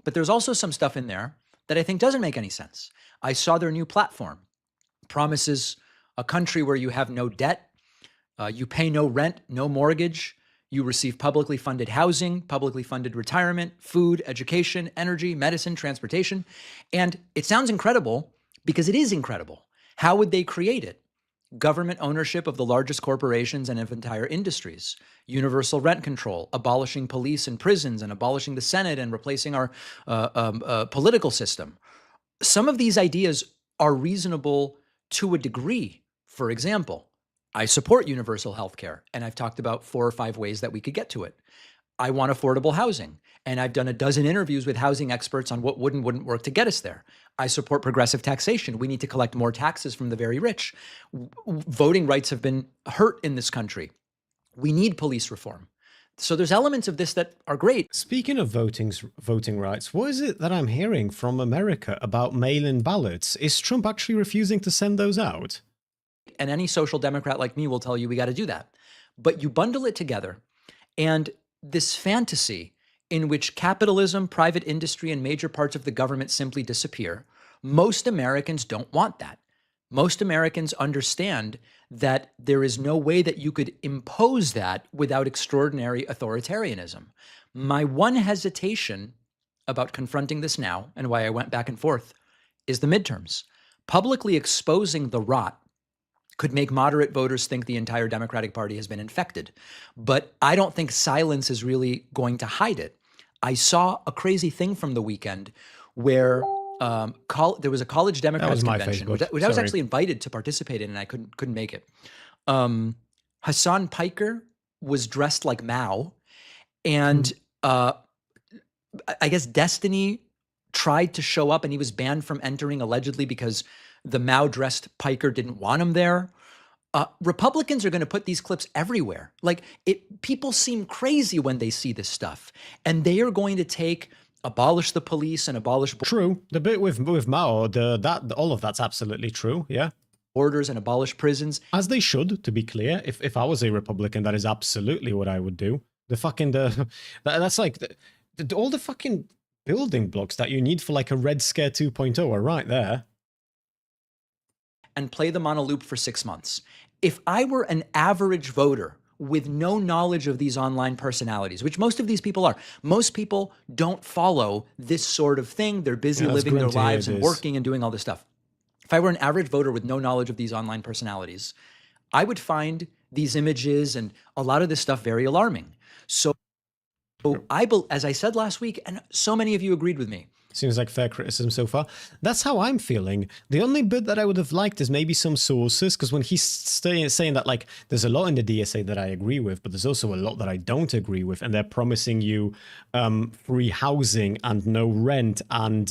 But there's also some stuff in there that I think doesn't make any sense. I saw their new platform. Promises a country where you have no debt, you pay no rent, no mortgage, you receive publicly funded housing, publicly funded retirement, food, education, energy, medicine, transportation. And it sounds incredible because it is incredible. How would they create it? government ownership of the largest corporations and of entire industries, universal rent control, abolishing police and prisons, and abolishing the Senate and replacing our political system. Some of these ideas are reasonable to a degree. For example, I support universal health care, and I've talked about 4 or 5 ways that we could get to it. I want affordable housing, and I've done a dozen interviews with housing experts on what would and wouldn't work to get us there. I support progressive taxation. We need to collect more taxes from the very rich. Voting rights have been hurt in this country. We need police reform. So there's elements of this that are great. Speaking of voting rights, what is it that I'm hearing from America about mail-in ballots? Is Trump actually refusing to send those out? And any social democrat like me will tell you we got to do that. But you bundle it together, and this fantasy in which capitalism, private industry, and major parts of the government simply disappear, most Americans don't want that. Most Americans understand that there is no way that you could impose that without extraordinary authoritarianism. My one hesitation about confronting this now, and why I went back and forth, is the midterms. Publicly exposing the rot could make moderate voters think the entire Democratic Party has been infected. But I don't think silence is really going to hide it. I saw a crazy thing from the weekend where there was a college Democrats convention, which I was actually invited to participate in, and I couldn't make it. Hassan Piker was dressed like Mao, and I guess Destiny tried to show up, and he was banned from entering allegedly because the Mao-dressed Piker didn't want him there. Republicans are going to put these clips everywhere. Like, people seem crazy when they see this stuff, and they are going to abolish the police and abolish. True, the bit with Mao, all of that's absolutely true. Yeah, borders and abolish prisons, as they should. To be clear, if I was a Republican, that is absolutely what I would do. That's like all the fucking building blocks that you need for like a Red Scare 2.0 are right there. And play them on a loop for 6 months. If I were an average voter with no knowledge of these online personalities, which most of these people are, most people don't follow this sort of thing. They're busy living their lives and working and doing all this stuff. If I were an average voter with no knowledge of these online personalities, I would find these images and a lot of this stuff very alarming. So as I said last week, and so many of you agreed with me, seems like fair criticism so far. That's how I'm feeling. The only bit that I would have liked is maybe some sources, because when he's saying that, like, there's a lot in the DSA that I agree with, but there's also a lot that I don't agree with, and they're promising you free housing and no rent and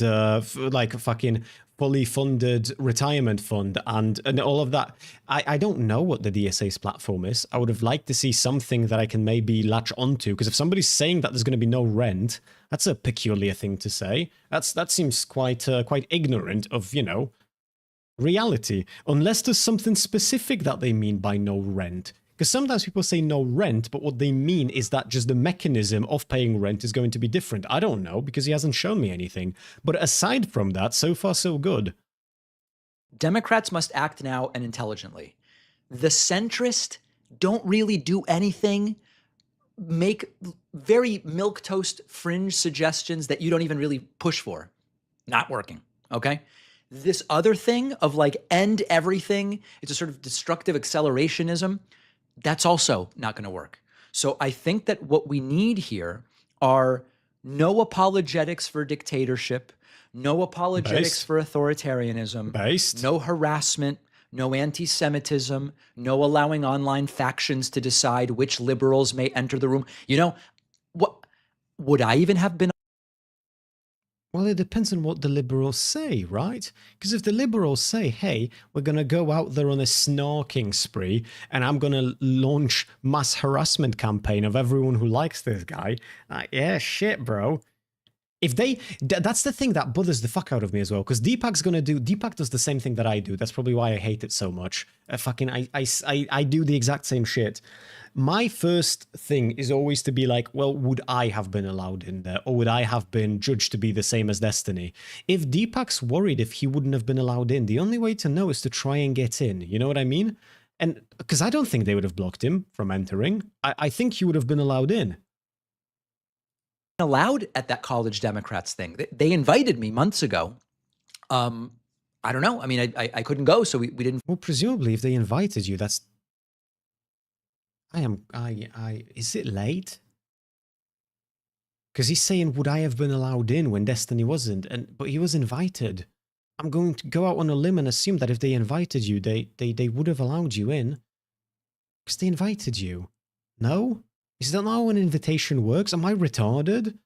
like a fucking fully funded retirement fund and all of that. I don't know what the DSA's platform is. I would have liked to see something that I can maybe latch onto, because if somebody's saying that there's going to be no rent, that's a peculiar thing to say. That seems quite ignorant of, reality, unless there's something specific that they mean by no rent. Because sometimes people say no rent, but what they mean is that just the mechanism of paying rent is going to be different. I don't know, because he hasn't shown me anything. But aside from that, so far so good. Democrats must act now and intelligently. The centrists don't really do anything, make very milquetoast fringe suggestions that you don't even really push for. Not working, okay? This other thing of like end everything, it's a sort of destructive accelerationism, that's also not going to work. So I think that what we need here are no apologetics for dictatorship, no apologetics for authoritarianism, no harassment, no anti-Semitism, no allowing online factions to decide which liberals may enter the room. What would I even have been? Well, it depends on what the liberals say, right? Because if the liberals say, hey, we're going to go out there on a snarking spree and I'm going to launch mass harassment campaign of everyone who likes this guy, yeah, shit, bro. If that's the thing that bothers the fuck out of me as well, because Deepak does the same thing that I do. That's probably why I hate it so much. I do the exact same shit. My first thing is always to be like, well, would I have been allowed in there? Or would I have been judged to be the same as Destiny? If Deepak's worried if he wouldn't have been allowed in, the only way to know is to try and get in. You know what I mean? And because I don't think they would have blocked him from entering. I think he would have been allowed in. Allowed at that college Democrats thing. They invited me months ago. I don't know. I mean, I couldn't go, so we didn't. Well, presumably, if they invited you, that's. Is it late? Because he's saying, would I have been allowed in when Destiny wasn't? But he was invited. I'm going to go out on a limb and assume that if they invited you, they would have allowed you in. Because they invited you. No? Is that not how an invitation works? Am I retarded?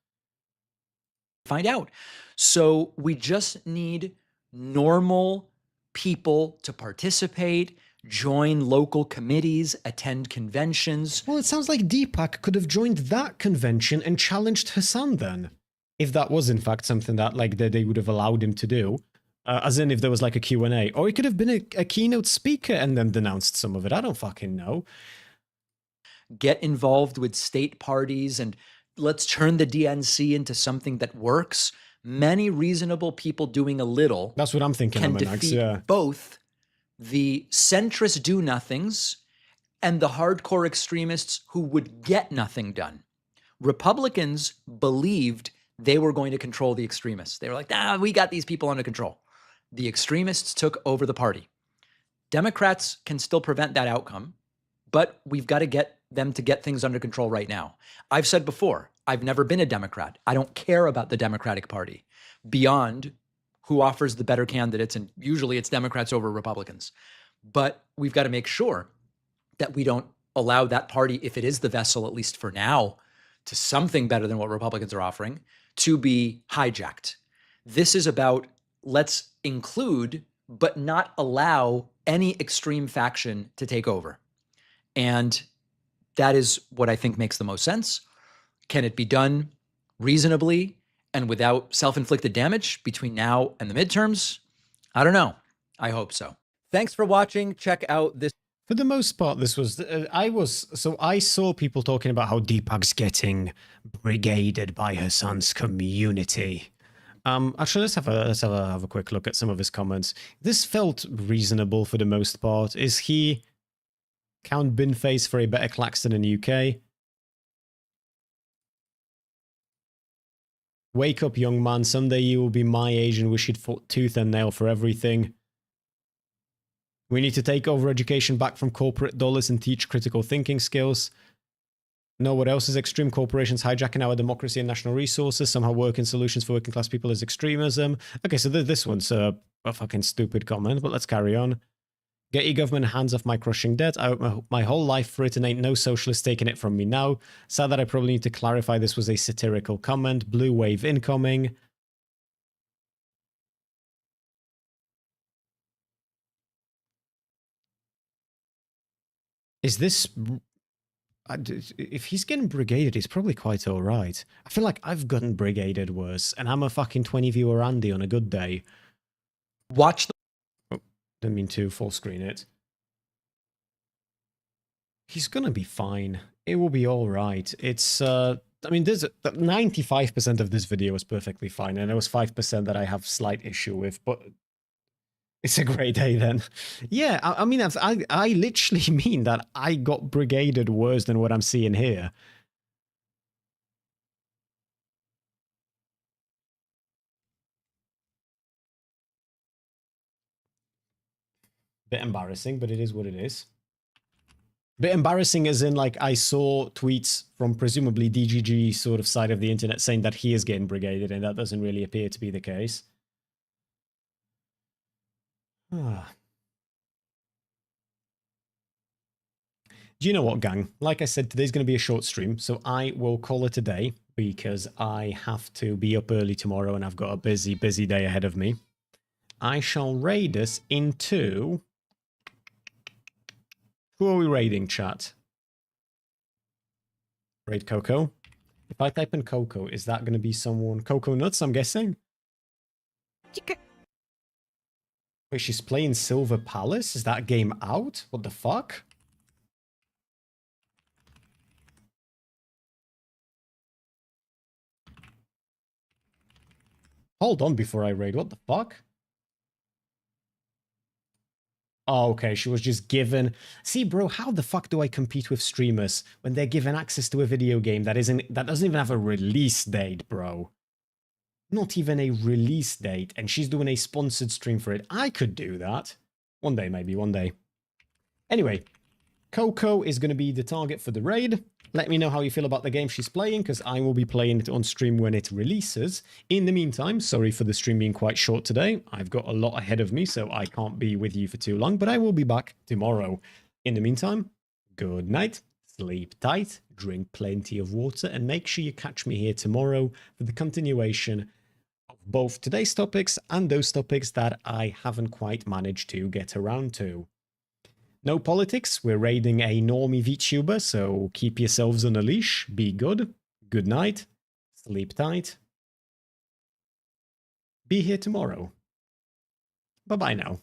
Find out. So we just need normal people to participate, join local committees, attend conventions. Well, it sounds like Deepak could have joined that convention and challenged Hassan then. If that was in fact something that like they would have allowed him to do. As in if there was like a Q&A. Or he could have been a keynote speaker and then denounced some of it. I don't fucking know. Get involved with state parties and let's turn the DNC into something that works. Many reasonable people doing a little. That's what I'm thinking. Can defeat both the centrist do-nothings and the hardcore extremists who would get nothing done. Republicans believed they were going to control the extremists. They were like, we got these people under control. The extremists took over the party. Democrats can still prevent that outcome, but we've got to get them to get things under control right now. I've said before, I've never been a Democrat. I don't care about the Democratic Party beyond who offers the better candidates, and usually it's Democrats over Republicans. But we've got to make sure that we don't allow that party, if it is the vessel, at least for now, to something better than what Republicans are offering, to be hijacked. This is about let's include, but not allow any extreme faction to take over. And that is what I think makes the most sense. Can it be done reasonably and without self-inflicted damage between now and the midterms? I don't know. I hope so. Thanks for watching. Check out this. For the most part, this was, I saw people talking about how Deepak's getting brigaded by Hassan's community. Actually, let's have a quick look at some of his comments. This felt reasonable for the most part. Is he Count Binface for a better Claxton in UK? Wake up, young man. Someday you will be my age and wish you'd fought tooth and nail for everything. We need to take over education back from corporate dollars and teach critical thinking skills. Know what else is extreme? Corporations hijacking our democracy and national resources. Somehow working solutions for working class people is extremism. Okay, so this one's a fucking stupid comment, but let's carry on. Get your government hands off my crushing debt. I worked my whole life for it and ain't no socialist taking it from me now. Sad that I probably need to clarify this was a satirical comment. Blue wave incoming. Is this... If he's getting brigaded, he's probably quite alright. I feel like I've gotten brigaded worse, and I'm a fucking 20 viewer Andy on a good day. Watch the... Oh, didn't mean to full screen it. He's gonna be fine. It will be alright. It's, I mean, there's 95% of this video is perfectly fine, and there was 5% that I have slight issue with, but... It's a great day then. Yeah, I mean, I literally mean that I got brigaded worse than what I'm seeing here. Bit embarrassing, but it is what it is. Bit embarrassing as in, like, I saw tweets from presumably DGG sort of side of the internet saying that he is getting brigaded, and that doesn't really appear to be the case. Do you know what, gang? Like I said, today's going to be a short stream, so I will call it a day because I have to be up early tomorrow and I've got a busy, busy day ahead of me. I shall raid us into... Who are we raiding, chat? Raid Coco. If I type in Coco, is that going to be someone... Coco Nuts, I'm guessing? Wait, she's playing Silver Palace? Is that game out? What the fuck? Hold on before I raid. What the fuck? Oh, okay. She was just given... See, bro, how the fuck do I compete with streamers when they're given access to a video game that doesn't even have a release date, bro? Not even a release date, and she's doing a sponsored stream for it. I could do that. One day, maybe, one day. Anyway, Coco is going to be the target for the raid. Let me know how you feel about the game she's playing, because I will be playing it on stream when it releases. In the meantime, sorry for the stream being quite short today. I've got a lot ahead of me, so I can't be with you for too long, but I will be back tomorrow. In the meantime, good night, sleep tight, drink plenty of water, and make sure you catch me here tomorrow for the continuation of both today's topics and those topics that I haven't quite managed to get around to. No politics, we're raiding a normie VTuber, so keep yourselves on a leash, be good, good night, sleep tight, be here tomorrow. Bye-bye now.